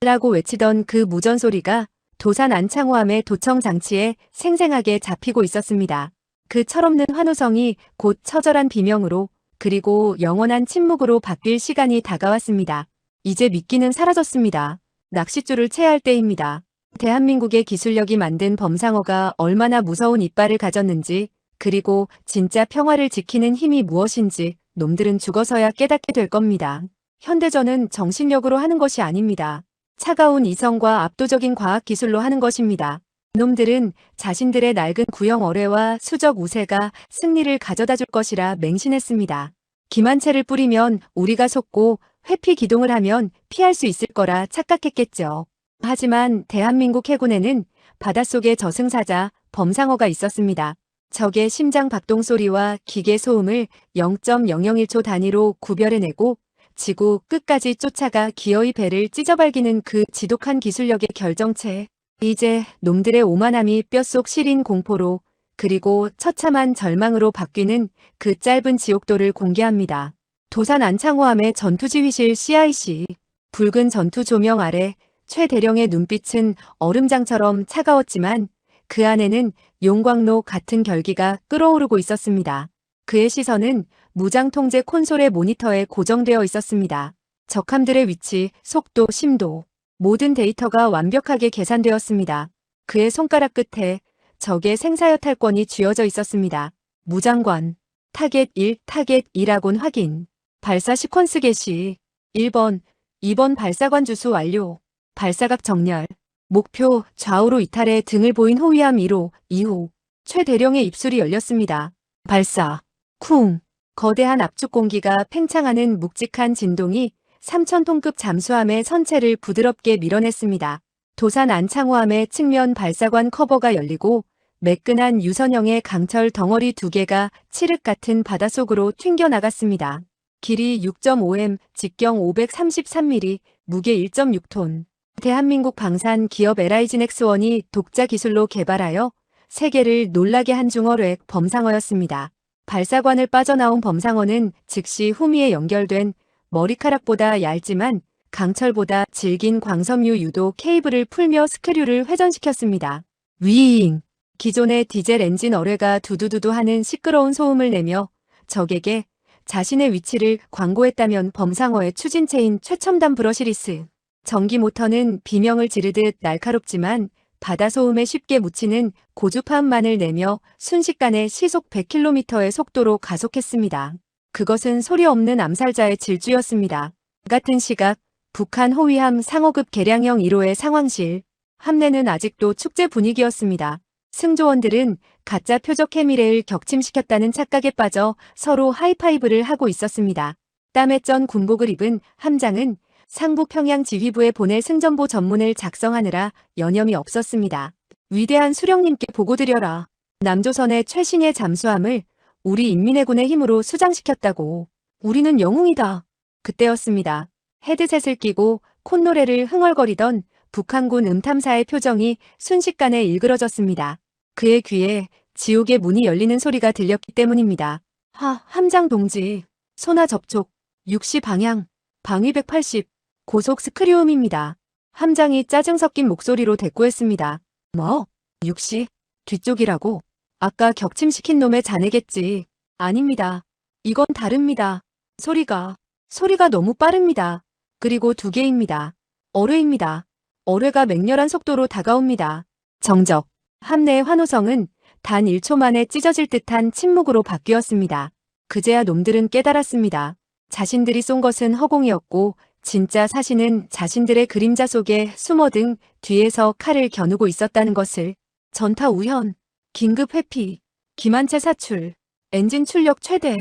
라고 외치던 그 무전소리가 도산 안창호함의 도청 장치에 생생하게 잡히고 있었습니다. 그 철없는 환호성이 곧 처절한 비명으로 그리고 영원한 침묵으로 바뀔 시간이 다가왔습니다. 이제 미끼는 사라졌습니다. 낚싯줄을 채할 때입니다. 대한민국의 기술력이 만든 범상어가 얼마나 무서운 이빨을 가졌는지 그리고 진짜 평화를 지키는 힘이 무엇인지 놈들은 죽어서야 깨닫게 될 겁니다. 현대전은 정신력으로 하는 것이 아닙니다. 차가운 이성과 압도적인 과학 기술로 하는 것입니다. 놈들은 자신들의 낡은 구형 어뢰와 수적 우세가 승리를 가져다 줄 것이라 맹신했습니다. 기만체를 뿌리면 우리가 속고 회피 기동을 하면 피할 수 있을 거라 착각했겠죠. 하지만 대한민국 해군에는 바닷속에 저승사자 범상어가 있었습니다. 적의 심장 박동 소리와 기계 소음을 0.001초 단위로 구별해내고 지구 끝까지 쫓아가 기어이 배를 찢어발기는 그 지독한 기술력의 결정체. 이제 놈들의 오만함이 뼛속 시린 공포로 그리고 처참한 절망으로 바뀌는 그 짧은 지옥도를 공개합니다. 도산 안창호함의 전투지휘실 CIC. 붉은 전투 조명 아래 최 대령의 눈빛은 얼음장처럼 차가웠지만 그 안에는 용광로 같은 결기가 끓어오르고 있었습니다. 그의 시선은 무장 통제 콘솔의 모니터에 고정되어 있었습니다. 적함들의 위치, 속도, 심도, 모든 데이터가 완벽하게 계산되었습니다. 그의 손가락 끝에 적의 생사여 탈권이 쥐어져 있었습니다. 무장관, 타겟 1, 타겟 2라곤 확인. 발사 시퀀스 개시. 1번, 2번 발사관 주수 완료. 발사각 정렬. 목표 좌우로 이탈해 등을 보인 호위함 1호, 2호. 최 대령의 입술이 열렸습니다. 발사. 쿵. 거대한 압축 공기가 팽창하는 묵직한 진동이 3,000톤급 잠수함의 선체를 부드럽게 밀어냈습니다. 도산 안창호함의 측면 발사관 커버가 열리고 매끈한 유선형의 강철 덩어리 2개가 칠흑 같은 바닷속으로 튕겨나갔습니다. 길이 6.5m, 직경 533mm, 무게 1.6톤. 대한민국 방산 기업 LIG넥스1이 독자 기술로 개발하여 세계를 놀라게 한 중어뢰 범상어였습니다. 발사관을 빠져나온 범상어는 즉시 후미에 연결된 머리카락보다 얇지만 강철보다 질긴 광섬유 유도 케이블을 풀며 스크류를 회전시켰습니다. 윙! 기존의 디젤 엔진 어뢰가 두두두두 하는 시끄러운 소음을 내며 적에게 자신의 위치를 광고했다면 범상어의 추진체인 최첨단 브러시리스. 전기 모터는 비명을 지르듯 날카롭지만 바다 소음에 쉽게 묻히는 고주파음만을 내며 순식간에 시속 100km의 속도로 가속했습니다. 그것은 소리 없는 암살자의 질주였습니다. 같은 시각 북한 호위함 상호급 개량형 1호의 상황실. 함내는 아직도 축제 분위기였습니다. 승조원들은 가짜 표적 해미레를 격침시켰다는 착각에 빠져 서로 하이파이브를 하고 있었습니다. 땀에 쩐 군복을 입은 함장은 상부평양 지휘부에 보낼 승전보 전문을 작성하느라 여념이 없었습니다. 위대한 수령님께 보고드려라. 남조선의 최신의 잠수함을 우리 인민해군의 힘으로 수장시켰다고. 우리는 영웅이다. 그때였습니다. 헤드셋을 끼고 콧노래를 흥얼거리던 북한군 음탐사의 표정이 순식간에 일그러졌습니다. 그의 귀에 지옥의 문이 열리는 소리가 들렸기 때문입니다. 함장 동지. 소나 접촉. 60 방향. 방위 180. 고속 스크리움입니다. 함장이 짜증 섞인 목소리로 대꾸했습니다. 뭐? 60? 뒤쪽이라고? 아까 격침시킨 놈의 자네겠지. 아닙니다. 이건 다릅니다. 소리가 너무 빠릅니다. 그리고 2개입니다. 어뢰입니다. 어뢰가 맹렬한 속도로 다가옵니다. 정적. 함내의 환호성은 단 1초 만에 찢어질 듯한 침묵으로 바뀌었습니다. 그제야 놈들은 깨달았습니다. 자신들이 쏜 것은 허공이었고 진짜 사신은 자신들의 그림자 속에 숨어등 뒤에서 칼을 겨누고 있었다는 것을. 전타 우현. 긴급 회피. 기만체 사출. 엔진 출력 최대.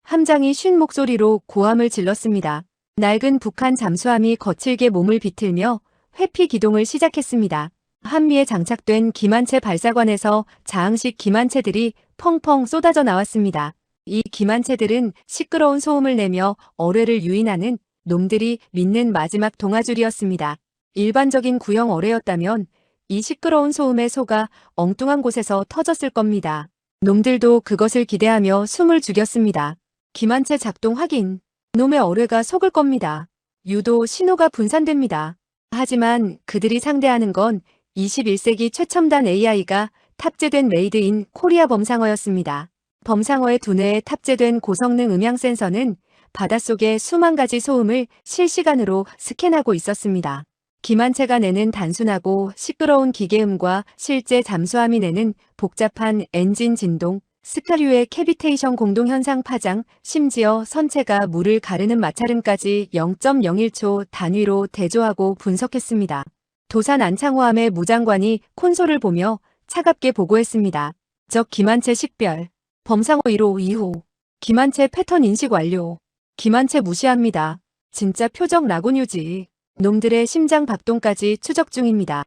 함장이 쉰 목소리로 고함을 질렀습니다. 낡은 북한 잠수함이 거칠게 몸을 비틀며 회피 기동을 시작했습니다. 한미에 장착된 기만체 발사관에서 자항식 기만체들이 펑펑 쏟아져 나왔습니다. 이 기만체들은 시끄러운 소음을 내며 어뢰를 유인하는 놈들이 믿는 마지막 동아줄이었습니다. 일반적인 구형 어뢰였다면 이 시끄러운 소음에 속아 엉뚱한 곳에서 터졌을 겁니다. 놈들도 그것을 기대하며 숨을 죽였습니다. 기만체 작동 확인. 놈의 어뢰가 속을 겁니다. 유도 신호가 분산됩니다. 하지만 그들이 상대하는 건 21세기 최첨단 AI가 탑재된 메이드 인 코리아 범상어였습니다. 범상어의 두뇌에 탑재된 고성능 음향 센서는 바닷속의 수만 가지 소음을 실시간으로 스캔하고 있었습니다. 기만체가 내는 단순하고 시끄러운 기계음과 실제 잠수함이 내는 복잡한 엔진 진동, 스카류의 캐비테이션 공동현상 파장, 심지어 선체가 물을 가르는 마찰음까지 0.01초 단위로 대조하고 분석했습니다. 도산 안창호함의 무장관이 콘솔을 보며 차갑게 보고했습니다. 적 김한채 식별. 범상호 1호 2호. 김한채 패턴 인식 완료. 김한채 무시합니다. 진짜 표적 라곤유지. 놈들의 심장 박동까지 추적 중입니다.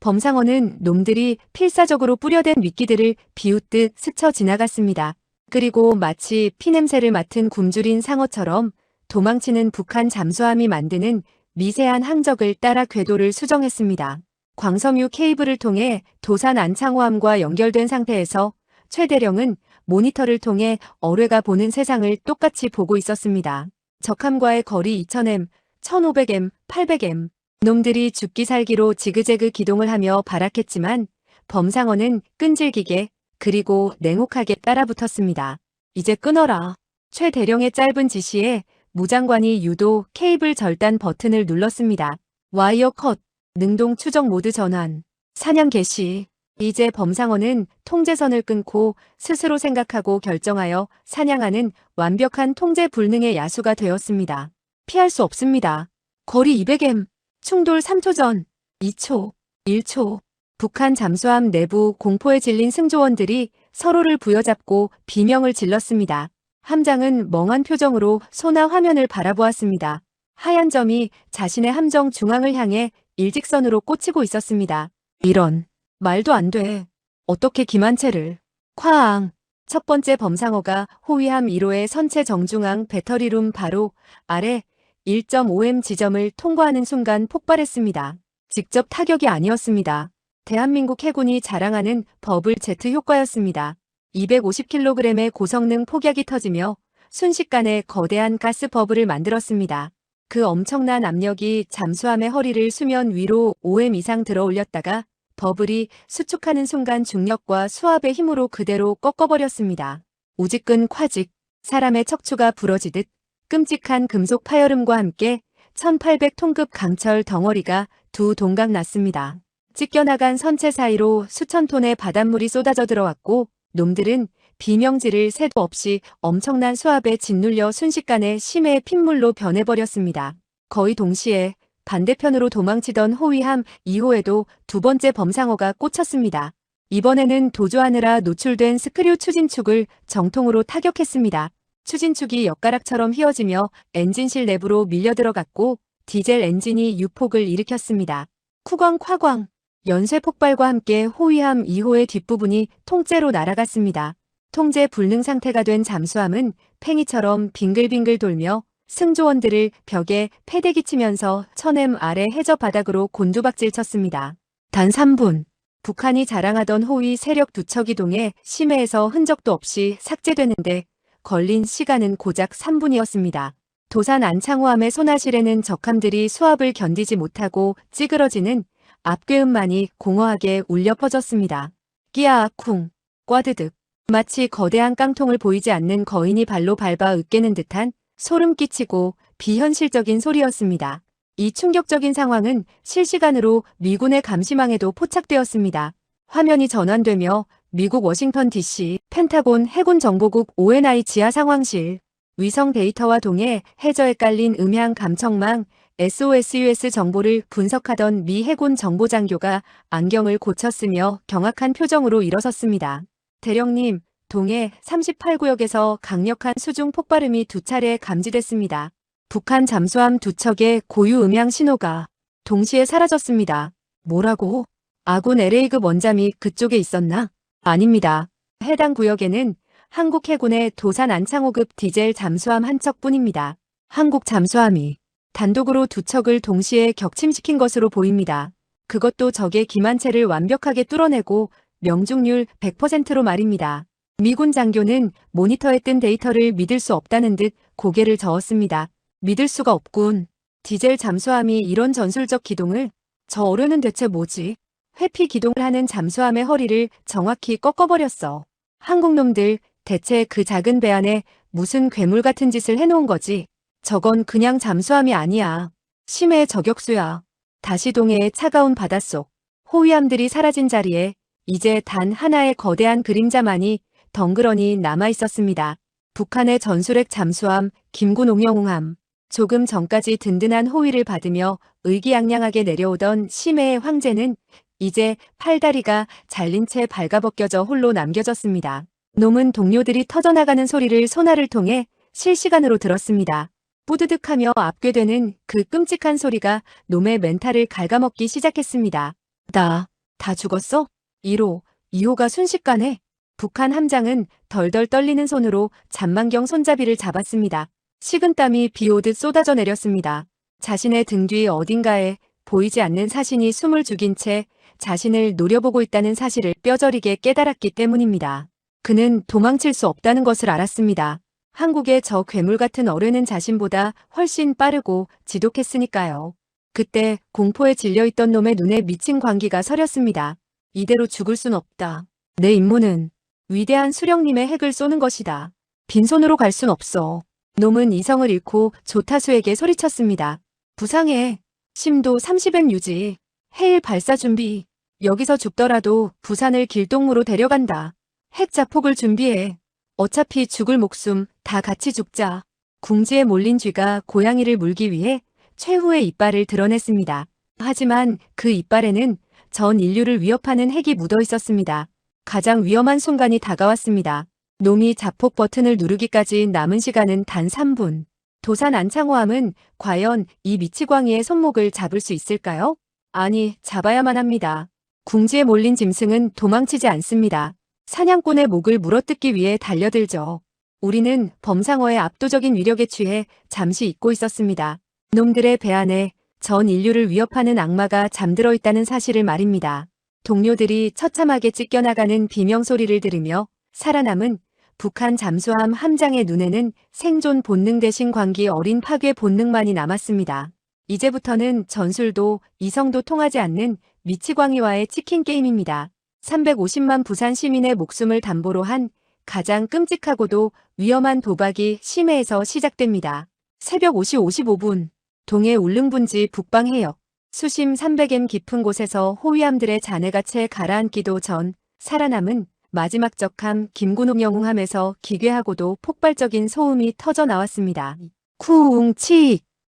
범상어는 놈들이 필사적으로 뿌려댄 미끼들을 비웃듯 스쳐 지나갔습니다. 그리고 마치 피냄새를 맡은 굶주린 상어처럼 도망치는 북한 잠수함이 만드는 미세한 항적을 따라 궤도를 수정했습니다. 광섬유 케이블을 통해 도산 안창호함과 연결된 상태에서 최대령은 모니터를 통해 어뢰가 보는 세상을 똑같이 보고 있었습니다. 적함과의 거리 2000m, 1500m, 800m. 놈들이 죽기 살기로 지그재그 기동을 하며 발악했지만 범상어는 끈질기게 그리고 냉혹하게 따라붙었습니다. 이제 끊어라. 최 대령의 짧은 지시에 무장관이 유도 케이블 절단 버튼을 눌렀습니다. 와이어 컷, 능동 추적 모드 전환, 사냥 개시. 이제 범상어는 통제선을 끊고 스스로 생각하고 결정하여 사냥하는 완벽한 통제 불능의 야수가 되었습니다. 피할 수 없습니다. 거리 200m. 충돌 3초 전, 2초, 1초. 북한 잠수함 내부 공포에 질린 승조원들이 서로를 부여잡고 비명을 질렀습니다. 함장은 멍한 표정으로 소나 화면을 바라보았습니다. 하얀 점이 자신의 함정 중앙을 향해 일직선으로 꽂히고 있었습니다. 이런, 말도 안 돼. 어떻게 김한채를. 쾅. 첫 번째 범상어가 호위함 1호의 선체 정중앙 배터리룸 바로 아래 1.5m 지점을 통과하는 순간 폭발했습니다. 직접 타격이 아니었습니다. 대한민국 해군이 자랑하는 버블 제트 효과였습니다. 250kg의 고성능 폭약이 터지며 순식간에 거대한 가스 버블을 만들었습니다. 그 엄청난 압력이 잠수함의 허리를 수면 위로 5m 이상 들어 올렸다가 버블이 수축하는 순간 중력과 수압의 힘으로 그대로 꺾어버렸습니다. 우직근 콰직, 사람의 척추가 부러지듯 끔찍한 금속 파열음과 함께 1800톤급 강철 덩어리가 두 동강 났습니다. 찢겨나간 선체 사이로 수천 톤의 바닷물이 쏟아져 들어왔고 놈들은 비명지를 새도 없이 엄청난 수압에 짓눌려 순식간에 심해의 핏물로 변해버렸습니다. 거의 동시에 반대편으로 도망치던 호위함 2호에도 두 번째 범상어가 꽂혔습니다. 이번에는 도주하느라 노출된 스크류 추진축을 정통으로 타격했습니다. 추진축이 엿가락처럼 휘어지며 엔진실 내부로 밀려 들어갔고 디젤 엔진이 유폭을 일으켰습니다. 쿠광 콰광. 연쇄 폭발과 함께 호위함 2호의 뒷부분이 통째로 날아갔습니다. 통제 불능 상태가 된 잠수함은 팽이처럼 빙글빙글 돌며 승조원들을 벽에 패대기 치면서 1000m 아래 해저 바닥으로 곤두박질 쳤습니다. 단 3분. 북한이 자랑하던 호위 세력 두 척이 동해 심해에서 흔적도 없이 삭제되는데 걸린 시간은 고작 3분이었습니다. 도산 안창호함의 소나실에는 적함들이 수압을 견디지 못하고 찌그러지는 앞괴음만이 공허하게 울려 퍼졌습니다. 끼야 쿵, 꽈드득. 마치 거대한 깡통을 보이지 않는 거인이 발로 밟아 으깨는 듯한 소름 끼치고 비현실적인 소리였습니다. 이 충격적인 상황은 실시간으로 미군의 감시망에도 포착되었습니다. 화면이 전환되며 미국 워싱턴 DC 펜타곤 해군 정보국 ONI 지하 상황실 위성 데이터와 동해 해저에 깔린 음향 감청망 SOSUS 정보를 분석하던 미 해군 정보장교가 안경을 고쳤으며 경악한 표정으로 일어섰습니다. 대령님, 동해 38구역에서 강력한 수중 폭발음이 두 차례 감지됐습니다. 북한 잠수함 두 척의 고유 음향 신호가 동시에 사라졌습니다. 뭐라고? 아군 LA급 원잠이 그쪽에 있었나? 아닙니다. 해당 구역에는 한국 해군의 도산 안창호급 디젤 잠수함 한 척뿐입니다. 한국 잠수함이 단독으로 두 척을 동시에 격침시킨 것으로 보입니다. 그것도 적의 기만체를 완벽하게 뚫어내고 명중률 100%로 말입니다. 미군 장교는 모니터에 뜬 데이터를 믿을 수 없다는 듯 고개를 저었습니다. 믿을 수가 없군. 디젤 잠수함이 이런 전술적 기동을? 저 어뢰는 대체 뭐지? 회피 기동을 하는 잠수함의 허리를 정확히 꺾어버렸어. 한국놈들 대체 그 작은 배 안에 무슨 괴물 같은 짓을 해놓은 거지? 저건 그냥 잠수함이 아니야. 심해의 저격수야. 다시 동해의 차가운 바닷속. 호위함들이 사라진 자리에 이제 단 하나의 거대한 그림자만이 덩그러니 남아 있었습니다. 북한의 전술핵 잠수함 김구농영웅함. 조금 전까지 든든한 호위를 받으며 의기양양하게 내려오던 심해의 황제는 이제 팔다리가 잘린 채 발가벗겨져 홀로 남겨졌습니다. 놈은 동료들이 터져나가는 소리를 소나를 통해 실시간으로 들었습니다. 뿌드득하며 압괴되는 그 끔찍한 소리가 놈의 멘탈을 갉아먹기 시작했습니다. 다 죽었어? 1호, 2호가 순식간에 북한 함장은 덜덜 떨리는 손으로 잔만경 손잡이를 잡았습니다. 식은땀이 비오듯 쏟아져 내렸습니다. 자신의 등 뒤 어딘가에 보이지 않는 사신이 숨을 죽인 채 자신을 노려보고 있다는 사실을 뼈저리게 깨달았기 때문입니다. 그는 도망칠 수 없다는 것을 알았습니다. 한국의 저 괴물 같은 어뢰는 자신보다 훨씬 빠르고 지독했으니까요. 그때 공포에 질려있던 놈의 눈에 미친 광기가 서렸습니다. 이대로 죽을 순 없다. 내 임무는 위대한 수령님의 핵을 쏘는 것이다. 빈손으로 갈 순 없어. 놈은 이성을 잃고 조타수에게 소리쳤습니다. 부상해. 심도 30M 유지. 해일 발사 준비. 여기서 죽더라도 부산을 길동무로 데려간다. 핵 자폭을 준비해. 어차피 죽을 목숨 다 같이 죽자. 궁지에 몰린 쥐가 고양이를 물기 위해 최후의 이빨을 드러냈습니다. 하지만 그 이빨에는 전 인류를 위협하는 핵이 묻어 있었습니다. 가장 위험한 순간이 다가왔습니다. 놈이 자폭 버튼을 누르기까지 남은 시간은 단 3분. 도산 안창호함은 과연 이 미치광이의 손목을 잡을 수 있을까요? 아니, 잡아야만 합니다. 궁지에 몰린 짐승은 도망치지 않습니다. 사냥꾼의 목을 물어뜯기 위해 달려들죠. 우리는 범상어의 압도적인 위력에 취해 잠시 잊고 있었습니다. 놈들의 배 안에 전 인류를 위협하는 악마가 잠들어 있다는 사실을 말입니다. 동료들이 처참하게 찢겨나가는 비명소리를 들으며 살아남은 북한 잠수함 함장의 눈에는 생존 본능 대신 광기 어린 파괴 본능만이 남았습니다. 이제부터는 전술도 이성도 통하지 않는 미치광이와의 치킨 게임입니다. 350만 부산 시민의 목숨을 담보로 한 가장 끔찍하고도 위험한 도박이 심해에서 시작됩니다. 새벽 5시 55분, 동해 울릉분지 북방해역, 수심 300m 깊은 곳에서 호위함들의 잔해가 채 가라앉기도 전 살아남은 마지막 적함 김구농영웅함에서 기괴하고도 폭발적인 소음이 터져 나왔습니다. 쿵,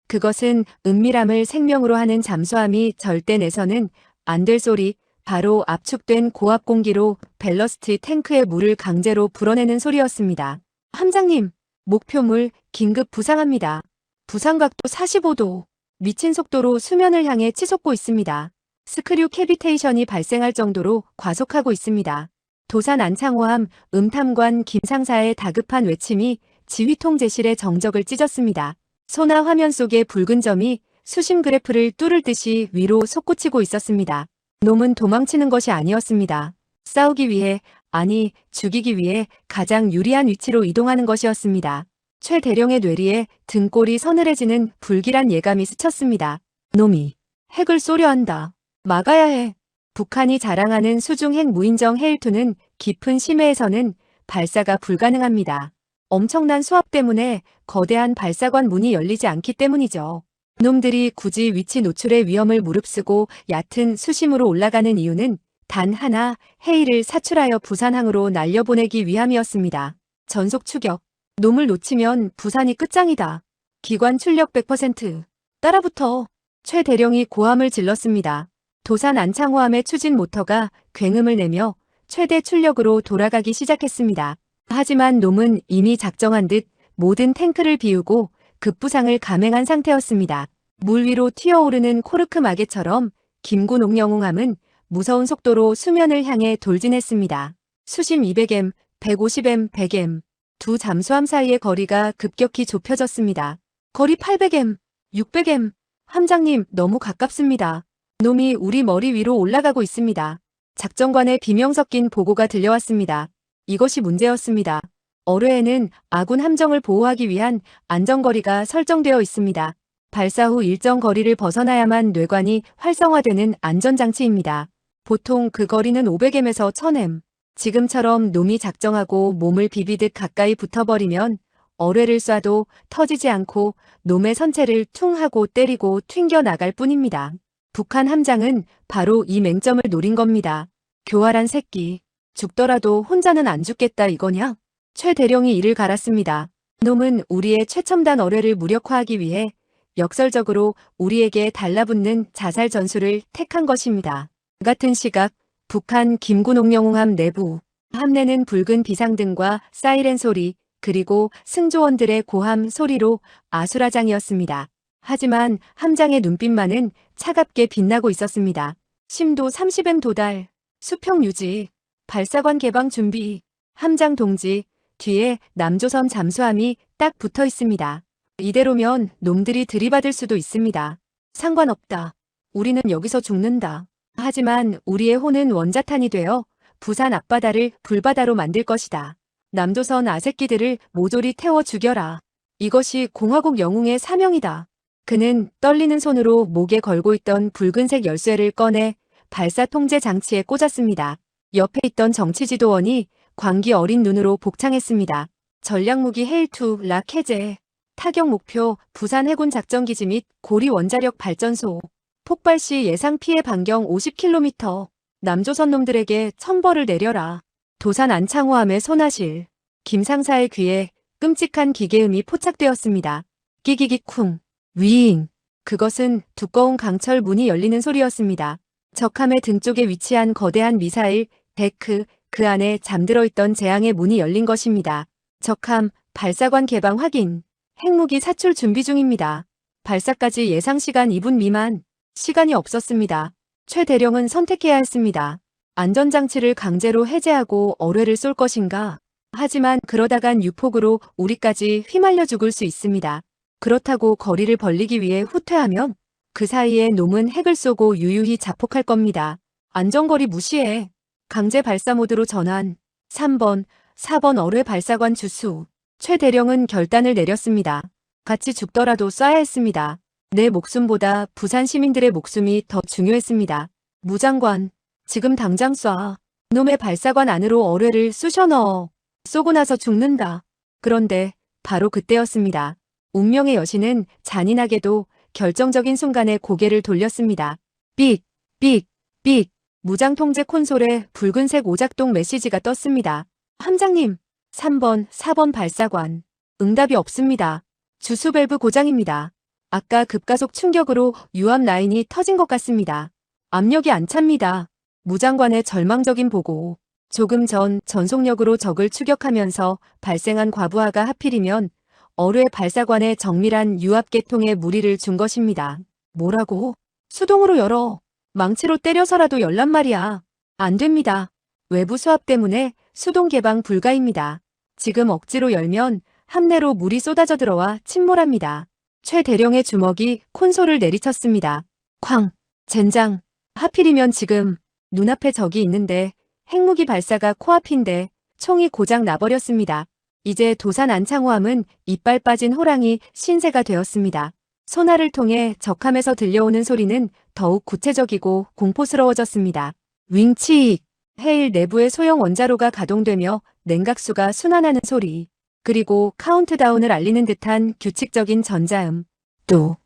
그것은 은밀함을 생명으로 하는 잠수함이 절대 내서는 안 될 소리, 바로 압축된 고압 공기로 밸러스트 탱크의 물을 강제로 불어내는 소리였습니다. 함장님, 목표물 긴급 부상합니다. 부상각도 45도. 미친 속도로 수면을 향해 치솟고 있습니다. 스크류 캐비테이션이 발생할 정도로 과속하고 있습니다. 도산 안창호함 음탐관 김상사의 다급한 외침이 지휘통제실의 정적을 찢었습니다. 소나 화면 속의 붉은 점이 수심 그래프를 뚫을 듯이 위로 솟구치고 있었습니다. 놈은 도망치는 것이 아니었습니다. 싸우기 위해, 아니 죽이기 위해 가장 유리한 위치로 이동하는 것이었습니다. 최 대령의 뇌리에 등골이 서늘해지는 불길한 예감이 스쳤습니다. 놈이 핵을 쏘려 한다. 막아야 해. 북한이 자랑하는 수중 핵 무인정 해일2는 깊은 심해에서는 발사가 불가능합니다. 엄청난 수압 때문에 거대한 발사관 문이 열리지 않기 때문이죠. 놈들이 굳이 위치 노출의 위험을 무릅쓰고 얕은 수심으로 올라가는 이유는 단 하나, 해일을 사출하여 부산항으로 날려보내기 위함이었습니다. 전속 추격. 놈을 놓치면 부산이 끝장이다. 기관 출력 100%. 따라붙어. 최 대령이 고함을 질렀습니다. 도산 안창호함의 추진 모터가 굉음을 내며 최대 출력으로 돌아가기 시작했습니다. 하지만 놈은 이미 작정한 듯 모든 탱크를 비우고 급부상을 감행한 상태였습니다. 물 위로 튀어오르는 코르크 마개처럼 김구농영웅함은 무서운 속도로 수면을 향해 돌진했습니다. 수심 200m, 150m, 100m. 두 잠수함 사이의 거리가 급격히 좁혀졌습니다. 거리 800m, 600m. 함장님, 너무 가깝습니다. 놈이 우리 머리 위로 올라가고 있습니다. 작전관의 비명 섞인 보고가 들려왔습니다. 이것이 문제였습니다. 어뢰에는 아군 함정을 보호하기 위한 안전거리가 설정되어 있습니다. 발사 후 일정 거리를 벗어나야만 뇌관이 활성화되는 안전장치입니다. 보통 그 거리는 500m에서 1000m. 지금처럼 놈이 작정하고 몸을 비비듯 가까이 붙어버리면 어뢰를 쏴도 터지지 않고 놈의 선체를 퉁 하고 때리고 튕겨나갈 뿐입니다. 북한 함장은 바로 이 맹점을 노린 겁니다. 교활한 새끼. 죽더라도 혼자는 안 죽겠다 이거냐? 최 대령이 이를 갈았습니다. 놈은 우리의 최첨단 어뢰를 무력화하기 위해 역설적으로 우리에게 달라붙는 자살 전술을 택한 것입니다. 같은 시각 북한 김구농영웅함 내부 함내는 붉은 비상등과 사이렌 소리 그리고 승조원들의 고함 소리로 아수라장이었습니다. 하지만 함장의 눈빛만은 차갑게 빛나고 있었습니다. 심도 30m 도달, 수평 유지, 발사관 개방 준비, 함장 동지, 뒤에 남조선 잠수함이 딱 붙어 있습니다. 이대로면 놈들이 들이받을 수도 있습니다. 상관없다. 우리는 여기서 죽는다. 하지만 우리의 혼은 원자탄이 되어 부산 앞바다를 불바다로 만들 것이다. 남조선 아새끼들을 모조리 태워 죽여라. 이것이 공화국 영웅의 사명이다. 그는 떨리는 손으로 목에 걸고 있던 붉은색 열쇠를 꺼내 발사 통제 장치에 꽂았습니다. 옆에 있던 정치지도원이 광기 어린 눈으로 복창했습니다. 전략무기 헤일2 락 해제, 타격 목표 부산 해군 작전기지 및 고리 원자력 발전소, 폭발 시 예상 피해 반경 50km, 남조선 놈들에게 천벌을 내려라. 도산 안창호함의 손아실, 김상사의 귀에 끔찍한 기계음이 포착되었습니다. 끼기기쿵, 위잉. 그것은 두꺼운 강철 문이 열리는 소리였습니다. 적함의 등 쪽에 위치한 거대한 미사일, 데크, 그 안에 잠들어 있던 재앙의 문이 열린 것입니다. 적함, 발사관 개방 확인. 핵무기 사출 준비 중입니다. 발사까지 예상 시간 2분 미만. 시간이 없었습니다. 최 대령은 선택해야 했습니다. 안전장치를 강제로 해제하고 어뢰를 쏠 것인가? 하지만 그러다간 유폭으로 우리까지 휘말려 죽을 수 있습니다. 그렇다고 거리를 벌리기 위해 후퇴하면 그 사이에 놈은 핵을 쏘고 유유히 자폭할 겁니다. 안전거리 무시해. 강제 발사 모드로 전환. 3번, 4번 어뢰 발사관 주수. 최 대령은 결단을 내렸습니다. 같이 죽더라도 쏴야 했습니다. 내 목숨보다 부산 시민들의 목숨이 더 중요했습니다. 무장관, 지금 당장 쏴. 놈의 발사관 안으로 어뢰를 쑤셔 넣어. 쏘고 나서 죽는다. 그런데 바로 그때였습니다. 운명의 여신은 잔인하게도 결정적인 순간에 고개를 돌렸습니다. 삑, 삑, 삑. 무장통제 콘솔에 붉은색 오작동 메시지가 떴습니다. 함장님, 3번, 4번 발사관. 응답이 없습니다. 주수 밸브 고장입니다. 아까 급가속 충격으로 유압 라인이 터진 것 같습니다. 압력이 안 찹니다. 무장관의 절망적인 보고. 조금 전 전속력으로 적을 추격하면서 발생한 과부하가 하필이면 어뢰 발사관의 정밀한 유압 계통에 무리를 준 것입니다. 뭐라고? 수동으로 열어. 망치로 때려서라도 열란 말이야. 안 됩니다. 외부 수압 때문에 수동 개방 불가입니다. 지금 억지로 열면 함내로 물이 쏟아져 들어와 침몰합니다. 최 대령의 주먹이 콘솔을 내리쳤습니다. 쾅! 젠장! 하필이면 지금 눈앞에 적이 있는데 핵무기 발사가 코앞인데 총이 고장 나버렸습니다. 이제 도산 안창호함은 이빨 빠진 호랑이 신세가 되었습니다. 소나를 통해 적함에서 들려오는 소리는 더욱 구체적이고 공포스러워졌습니다. 윙치익! 헤일 내부의 소형 원자로가 가동되며 냉각수가 순환하는 소리. 그리고 카운트다운을 알리는 듯한 규칙적인 전자음. 또.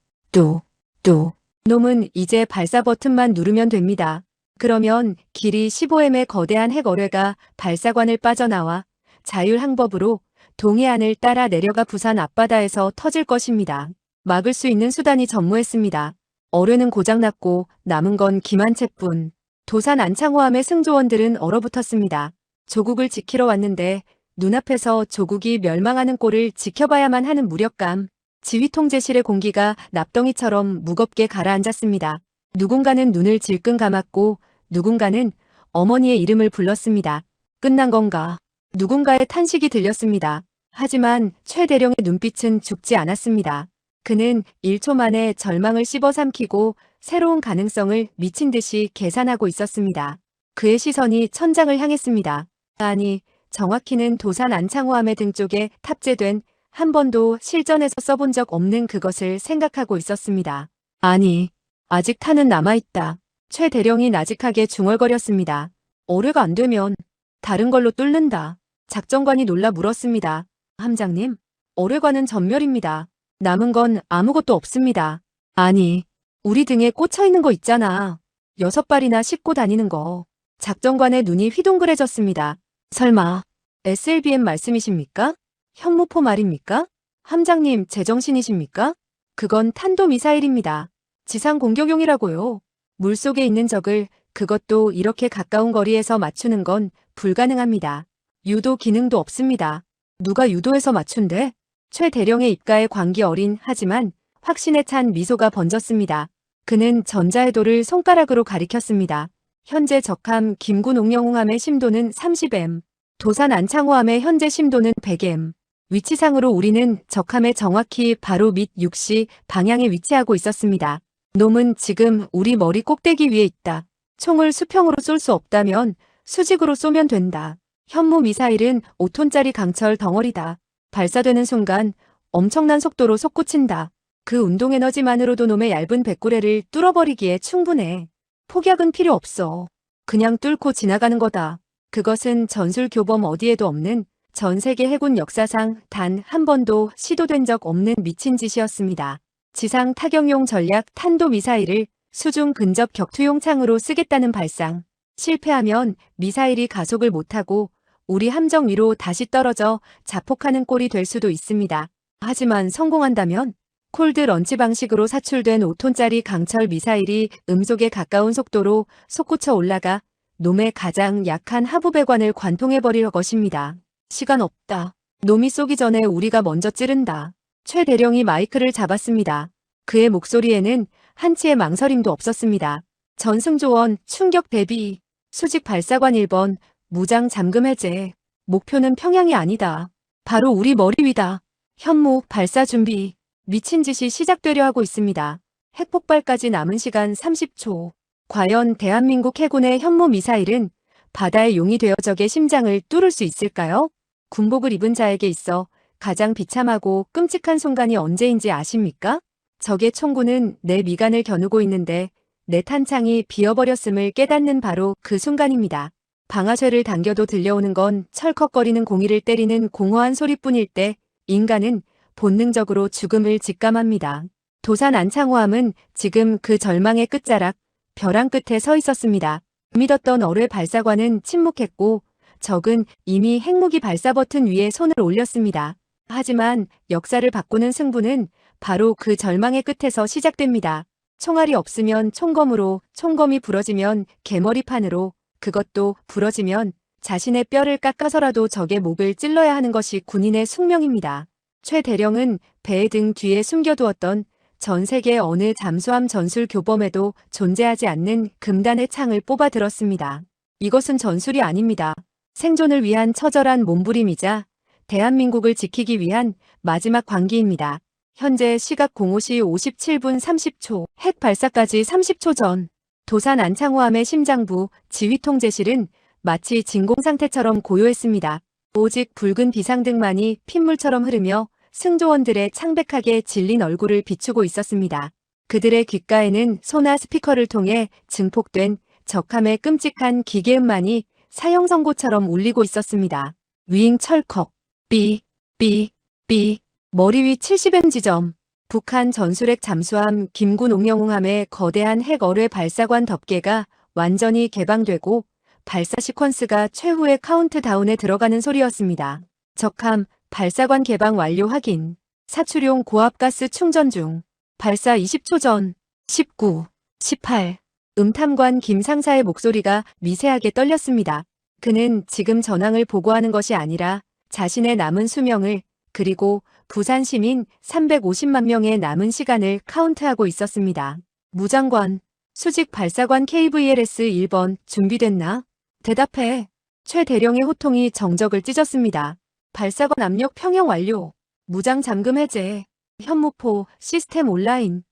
놈은 이제 발사 버튼만 누르면 됩니다. 그러면 길이 15m의 거대한 핵어뢰가 발사관을 빠져나와 자율항법으로 동해안을 따라 내려가 부산 앞바다에서 터질 것입니다. 막을 수 있는 수단이 전무했습니다. 어뢰는 고장났고 남은 건 기만체뿐. 도산 안창호함의 승조원들은 얼어붙었습니다. 조국을 지키러 왔는데 눈앞에서 조국이 멸망하는 꼴을 지켜봐야만 하는 무력감. 지휘통제실의 공기가 납덩이처럼 무겁게 가라앉았습니다. 누군가는 눈을 질끈 감았고 누군가는 어머니의 이름을 불렀습니다. 끝난 건가? 누군가의 탄식이 들렸습니다. 하지만 최 대령의 눈빛은 죽지 않았습니다. 그는 1초 만에 절망을 씹어삼키고 새로운 가능성을 미친 듯이 계산하고 있었습니다. 그의 시선이 천장을 향했습니다. 아니, 정확히는 도산 안창호함의 등 쪽에 탑재된 한 번도 실전에서 써본 적 없는 그것을 생각하고 있었습니다. 아니, 아직 탄은 남아있다. 최 대령이 나직하게 중얼거렸습니다. 어뢰가 안 되면 다른 걸로 뚫는다. 작전관이 놀라 물었습니다. 함장님, 어뢰관은 전멸입니다. 남은 건 아무것도 없습니다. 아니, 우리 등에 꽂혀있는 거 있잖아. 6발이나 싣고 다니는 거. 작전관의 눈이 휘둥그레졌습니다. 설마 SLBM 말씀이십니까? 현무포 말입니까? 함장님 제정신이십니까? 그건 탄도미사일입니다. 지상 공격용이라고요. 물속에 있는 적을 그것도 이렇게 가까운 거리에서 맞추는 건 불가능합니다. 유도 기능도 없습니다. 누가 유도해서 맞춘대? 최 대령의 입가에 광기 어린 하지만 확신에 찬 미소가 번졌습니다. 그는 전자해도를 손가락으로 가리켰습니다. 현재 적함 김군 옥영웅함의 심도는 30m, 도산 안창호함의 현재 심도는 100m. 위치상으로 우리는 적함의 정확히 바로 밑 6시 방향에 위치하고 있었습니다. 놈은 지금 우리 머리 꼭대기 위에 있다. 총을 수평으로 쏠 수 없다면 수직으로 쏘면 된다. 현무 미사일은 5톤짜리 강철 덩어리다. 발사되는 순간 엄청난 속도로 솟구친다. 그 운동 에너지만으로도 놈의 얇은 백구레를 뚫어버리기에 충분해. 폭약은 필요 없어. 그냥 뚫고 지나가는 거다. 그것은 전술 교범 어디에도 없는 전 세계 해군 역사상 단 한 번도 시도된 적 없는 미친 짓이었습니다. 지상 타격용 전략 탄도미사일을 수중 근접 격투용 창으로 쓰겠다는 발상. 실패하면 미사일이 가속을 못하고 우리 함정 위로 다시 떨어져 자폭하는 꼴이 될 수도 있습니다. 하지만 성공한다면 콜드 런치 방식으로 사출된 5톤짜리 강철 미사일이 음속에 가까운 속도로 솟구쳐 올라가 놈의 가장 약한 하부 배관을 관통해버릴 것입니다. 시간 없다. 놈이 쏘기 전에 우리가 먼저 찌른다. 최 대령이 마이크를 잡았습니다. 그의 목소리에는 한치의 망설임도 없었습니다. 전승조원 충격 대비. 수직 발사관 1번 무장 잠금 해제. 목표는 평양이 아니다. 바로 우리 머리 위다. 현무 발사 준비. 미친 짓이 시작되려 하고 있습니다. 핵폭발까지 남은 시간 30초. 과연 대한민국 해군의 현무 미사일은 바다의 용이 되어 적의 심장을 뚫을 수 있을까요? 군복을 입은 자에게 있어 가장 비참하고 끔찍한 순간이 언제인지 아십니까? 적의 총구는 내 미간을 겨누고 있는데 내 탄창이 비어버렸음을 깨닫는 바로 그 순간입니다. 방아쇠를 당겨도 들려오는 건 철컥거리는 공이를 때리는 공허한 소리뿐일 때 인간은 본능적으로 죽음을 직감합니다. 도산 안창호함은 지금 그 절망의 끝자락, 벼랑 끝에 서 있었습니다. 믿었던 어뢰 발사관은 침묵했고 적은 이미 핵무기 발사 버튼 위에 손을 올렸습니다. 하지만 역사를 바꾸는 승부는 바로 그 절망의 끝에서 시작됩니다. 총알이 없으면 총검으로, 총검이 부러지면 개머리판으로, 그것도 부러지면 자신의 뼈를 깎아서라도 적의 목을 찔러야 하는 것이 군인의 숙명입니다. 최 대령은 배의 등 뒤에 숨겨두었던 전 세계 어느 잠수함 전술 교범에도 존재하지 않는 금단의 창을 뽑아 들었습니다. 이것은 전술이 아닙니다. 생존을 위한 처절한 몸부림이자 대한민국을 지키기 위한 마지막 광기입니다. 현재 시각 05시 57분 30초, 핵 발사까지 30초 전, 도산 안창호함의 심장부 지휘통제실은 마치 진공 상태처럼 고요했습니다. 오직 붉은 비상등만이 핏물처럼 흐르며 승조원들의 창백하게 질린 얼굴을 비추고 있었습니다. 그들의 귓가에는 소나 스피커를 통해 증폭된 적함의 끔찍한 기계음만이 사형 선고처럼 울리고 있었습니다. 위잉 철컥, 삐, 삐, 삐, 머리 위 70m 지점. 북한 전술핵 잠수함 김군 옥영웅함의 거대한 핵 어뢰 발사관 덮개가 완전히 개방되고 발사 시퀀스가 최후의 카운트다운에 들어가는 소리였습니다. 적함 발사관 개방 완료 확인. 사출용 고압가스 충전 중. 발사 20초 전. 19, 18. 음탐관 김 상사의 목소리가 미세하게 떨렸습니다. 그는 지금 전황을 보고하는 것이 아니라 자신의 남은 수명을 그리고 부산 시민 350만 명의 남은 시간을 카운트하고 있었습니다. 무장관, 수직 발사관 KVLS 1번 준비됐나? 대답해. 최 대령의 호통이 정적을 찢었습니다. 발사관 압력 평형 완료. 무장 잠금 해제. 현무포 시스템 온라인.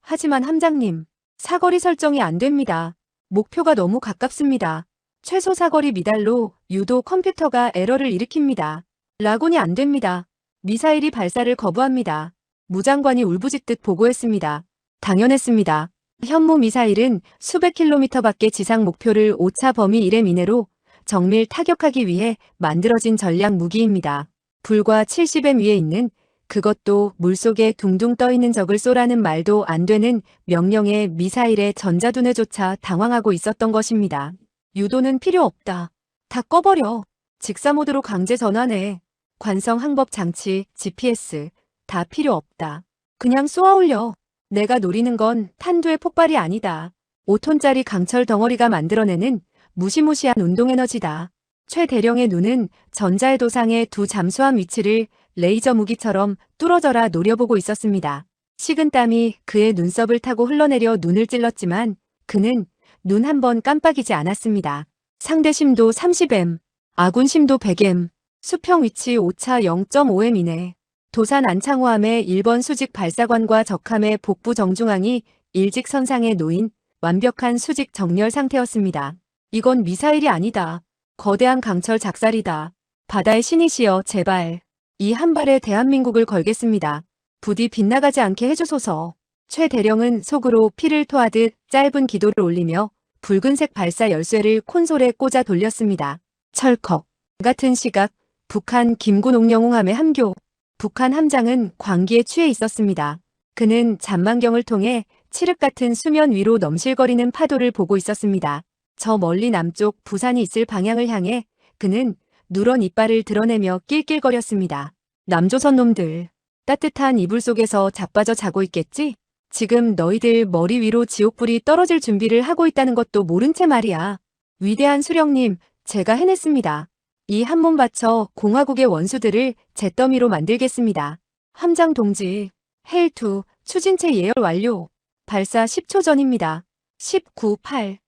하지만 함장님. 사거리 설정이 안 됩니다. 목표가 너무 가깝습니다. 최소 사거리 미달로 유도 컴퓨터가 에러를 일으킵니다. 라곤이 안 됩니다. 미사일이 발사를 거부합니다. 무장관이 울부짖듯 보고했습니다. 당연했습니다. 현무 미사일은 수백 킬로미터 밖의 지상 목표를 오차 범위 1m 이내로 정밀 타격하기 위해 만들어진 전략 무기입니다. 불과 70m 위에 있는 그것도 물속에 둥둥 떠있는 적을 쏘라는 말도 안 되는 명령에 미사일의 전자두뇌조차 당황하고 있었던 것입니다. 유도는 필요 없다. 다 꺼버려. 직사모드로 강제 전환해. 관성 항법 장치, GPS. 다 필요 없다. 그냥 쏘아 올려. 내가 노리는 건 탄두의 폭발이 아니다. 5톤짜리 강철 덩어리가 만들어내는 무시무시한 운동에너지다. 최 대령의 눈은 전자의 도상의 두 잠수함 위치를 레이저 무기처럼 뚫어져라 노려보고 있었습니다. 식은땀이 그의 눈썹을 타고 흘러내려 눈을 찔렀지만 그는 눈 한 번 깜빡이지 않았습니다. 상대 심도 30M, 아군 심도 100M, 수평 위치 오차 0.5M 이내. 도산 안창호함의 1번 수직 발사관과 적함의 복부 정중앙이 일직선상에 놓인 완벽한 수직 정렬 상태였습니다. 이건 미사일이 아니다. 거대한 강철 작살이다. 바다의 신이시여 제발. 이 한 발에 대한민국을 걸겠습니다. 부디 빗나가지 않게 해주소서. 최 대령은 속으로 피를 토하듯 짧은 기도를 올리며 붉은색 발사 열쇠를 콘솔에 꽂아 돌렸습니다. 철컥. 같은 시각 북한 김군 옥영웅함의 함교. 북한 함장은 광기에 취해 있었습니다. 그는 잔망경을 통해 칠흑 같은 수면 위로 넘실거리는 파도를 보고 있었습니다. 저 멀리 남쪽 부산이 있을 방향을 향해 그는 누런 이빨을 드러내며 낄낄거렸습니다. 남조선 놈들. 따뜻한 이불 속에서 자빠져 자고 있겠지? 지금 너희들 머리 위로 지옥불이 떨어질 준비를 하고 있다는 것도 모른 채 말이야. 위대한 수령님, 제가 해냈습니다. 이 한 몸 바쳐 공화국의 원수들을 잿더미로 만들겠습니다. 함장 동지, 헤일2 추진체 예열 완료. 발사 10초 전입니다. 19, 8.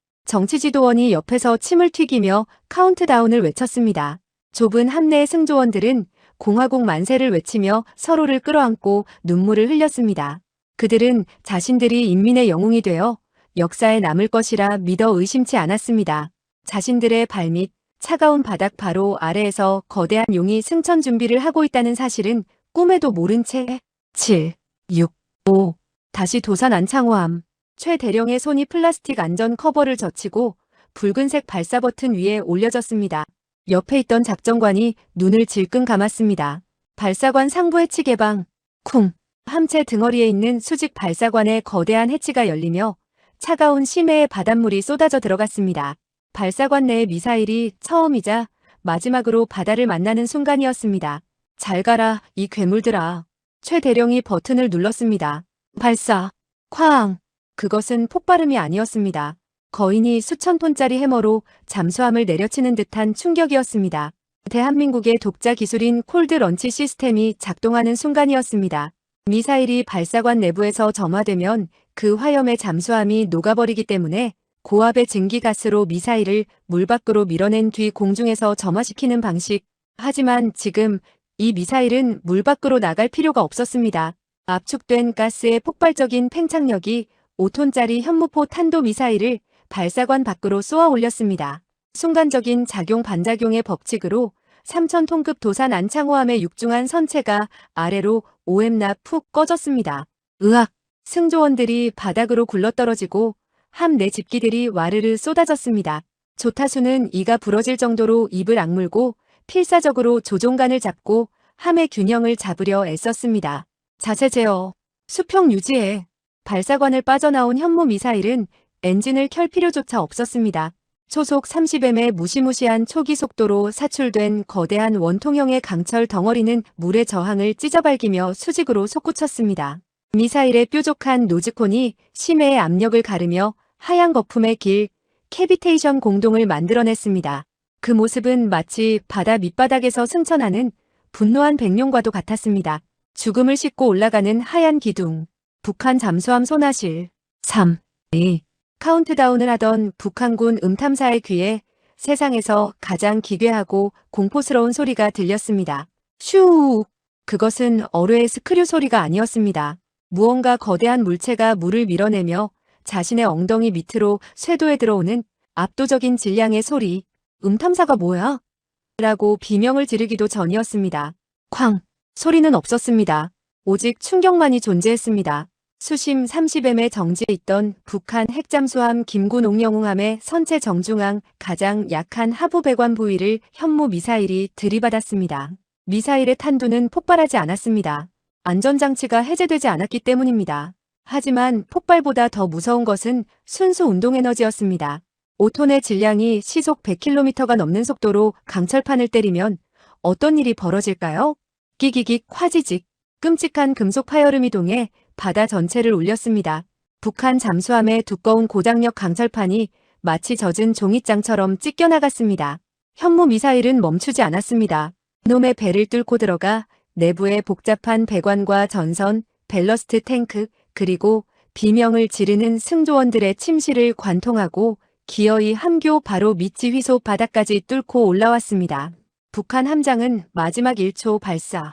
정치지도원이 옆에서 침을 튀기며 카운트다운을 외쳤습니다. 좁은 함내의 승조원들은 공화국 만세를 외치며 서로를 끌어안고 눈물을 흘렸습니다. 그들은 자신들이 인민의 영웅이 되어 역사에 남을 것이라 믿어 의심치 않았습니다. 자신들의 발밑 차가운 바닥 바로 아래에서 거대한 용이 승천 준비를 하고 있다는 사실은 꿈에도 모른 채 7, 6, 5. 다시 도산 안창호함. 최 대령의 손이 플라스틱 안전 커버를 젖히고 붉은색 발사 버튼 위에 올려졌습니다. 옆에 있던 작전관이 눈을 질끈 감았습니다. 발사관 상부 해치 개방. 쿵. 함체 등어리에 있는 수직 발사관의 거대한 해치가 열리며 차가운 심해의 바닷물이 쏟아져 들어갔습니다. 발사관 내의 미사일이 처음이자 마지막으로 바다를 만나는 순간이었습니다. 잘 가라, 이 괴물들아. 최 대령이 버튼을 눌렀습니다. 발사. 쾅. 그것은 폭발음이 아니었습니다. 거인이 수천 톤짜리 해머로 잠수함을 내려치는 듯한 충격이었습니다. 대한민국의 독자 기술인 콜드 런치 시스템이 작동하는 순간이었습니다. 미사일이 발사관 내부에서 점화되면 그 화염의 잠수함이 녹아버리기 때문에 고압의 증기가스로 미사일을 물 밖으로 밀어낸 뒤 공중에서 점화시키는 방식. 하지만 지금 이 미사일은 물 밖으로 나갈 필요가 없었습니다. 압축된 가스의 폭발적인 팽창력이 5톤짜리 현무포 탄도미사일을 발사관 밖으로 쏘아 올렸습니다. 순간적인 작용 반작용의 법칙으로 3,000톤급 도산 안창호함의 육중한 선체가 아래로 오엠나 푹 꺼졌습니다. 으악! 승조원들이 바닥으로 굴러떨어지고 함 내 집기들이 와르르 쏟아졌습니다. 조타수는 이가 부러질 정도로 입을 악물고 필사적으로 조종간을 잡고 함의 균형을 잡으려 애썼습니다. 자세 제어, 수평 유지해. 발사관을 빠져나온 현무 미사일은 엔진을 켤 필요조차 없었습니다. 초속 30M의 무시무시한 초기 속도로 사출된 거대한 원통형의 강철 덩어리는 물의 저항을 찢어발기며 수직으로 솟구쳤습니다. 미사일의 뾰족한 노즈콘이 심해의 압력을 가르며 하얀 거품의 길, 캐비테이션 공동을 만들어냈습니다. 그 모습은 마치 바다 밑바닥에서 승천하는 분노한 백룡과도 같았습니다. 죽음을 싣고 올라가는 하얀 기둥. 북한 잠수함 소나실. 3, 2. 카운트다운을 하던 북한군 음탐사의 귀에 세상에서 가장 기괴하고 공포스러운 소리가 들렸습니다. 슈우! 그것은 어뢰의 스크류 소리가 아니었습니다. 무언가 거대한 물체가 물을 밀어내며 자신의 엉덩이 밑으로 쇄도에 들어오는 압도적인 질량의 소리. 음탐사가 뭐야? 라고 비명을 지르기도 전이었습니다. 쾅! 소리는 없었습니다. 오직 충격만이 존재했습니다. 수심 30M의 정지에 있던 북한 핵잠수함 김군 옥영웅함의 선체 정중앙 가장 약한 하부 배관 부위를 현무 미사일이 들이받았습니다. 미사일의 탄두는 폭발하지 않았습니다. 안전장치가 해제되지 않았기 때문입니다. 하지만 폭발보다 더 무서운 것은 순수 운동에너지였습니다. 5톤의 질량이 시속 100km가 넘는 속도로 강철판을 때리면 어떤 일이 벌어질까요? 끼기기 화지직. 끔찍한 금속 파열음이 동해 바다 전체를 울렸습니다. 북한 잠수함의 두꺼운 고장력 강철판이 마치 젖은 종잇장처럼 찢겨나갔습니다. 현무 미사일은 멈추지 않았습니다. 놈의 배를 뚫고 들어가 내부의 복잡한 배관과 전선, 밸러스트 탱크, 그리고 비명을 지르는 승조원들의 침실을 관통하고 기어이 함교 바로 밑지 휘소 바닥까지 뚫고 올라왔습니다. 북한 함장은 마지막 1초 발사를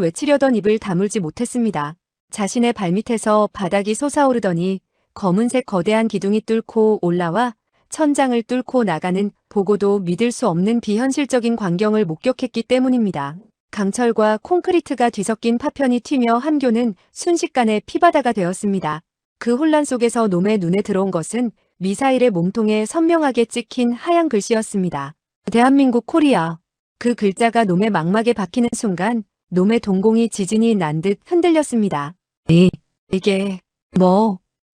외치려던 입을 다물지 못했습니다. 자신의 발밑에서 바닥이 솟아오르더니 검은색 거대한 기둥이 뚫고 올라와 천장을 뚫고 나가는 보고도 믿을 수 없는 비현실적인 광경을 목격했기 때문입니다. 강철과 콘크리트가 뒤섞인 파편이 튀며 함교는 순식간에 피바다가 되었습니다. 그 혼란 속에서 놈의 눈에 들어온 것은 미사일의 몸통에 선명하게 찍힌 하얀 글씨였습니다. 대한민국 코리아. 그 글자가 놈의 망막에 박히는 순간 놈의 동공이 지진이 난 듯 흔들렸습니다. 이게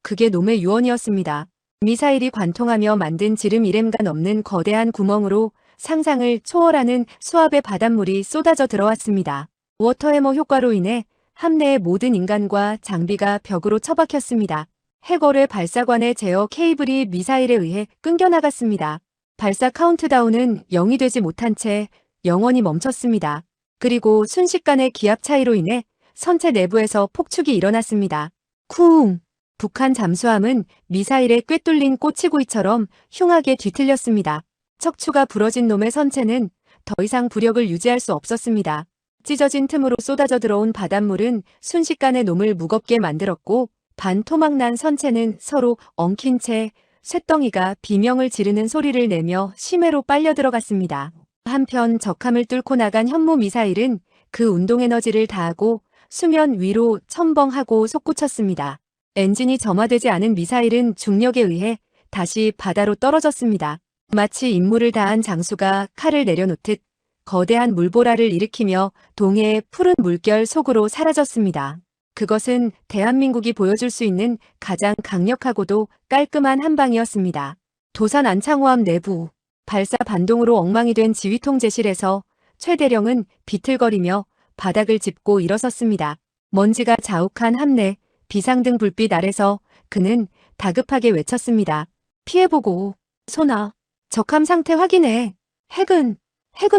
그게 놈의 유언이었습니다. 미사일이 관통하며 만든 지름 1m가 넘는 거대한 구멍으로 상상을 초월하는 수압의 바닷물이 쏟아져 들어왔습니다. 워터해머 효과로 인해 함내의 모든 인간과 장비가 벽으로 처박혔습니다. 해골의 발사관의 제어 케이블이 미사일에 의해 끊겨나갔습니다. 발사 카운트다운은 0이 되지 못한 채 영원히 멈췄습니다. 그리고 순식간의 기압 차이로 인해 선체 내부에서 폭축이 일어났습니다. 쿵! 북한 잠수함은 미사일에 꿰뚫린 꼬치구이처럼 흉하게 뒤틀렸습니다. 척추가 부러진 놈의 선체는 더 이상 부력을 유지할 수 없었습니다. 찢어진 틈으로 쏟아져 들어온 바닷물은 순식간에 놈을 무겁게 만들었고 반토막난 선체는 서로 엉킨 채 쇳덩이가 비명을 지르는 소리를 내며 심해로 빨려 들어갔습니다. 한편 적함을 뚫고 나간 현무 미사일은 그 운동에너지를 다하고 수면 위로 첨벙하고 솟구쳤습니다. 엔진이 점화되지 않은 미사일은 중력에 의해 다시 바다로 떨어졌습니다. 마치 임무를 다한 장수가 칼을 내려놓듯 거대한 물보라를 일으키며 동해의 푸른 물결 속으로 사라졌습니다. 그것은 대한민국이 보여줄 수 있는 가장 강력하고도 깔끔한 한방이었습니다. 도산 안창호함 내부 발사 반동으로 엉망이 된 지휘통제실에서 최 대령은 비틀거리며 바닥을 짚고 일어섰습니다. 먼지가 자욱한 함내 비상등 불빛 아래서 그는 다급하게 외쳤습니다. 피해보고 소나 적함 상태 확인해. 핵은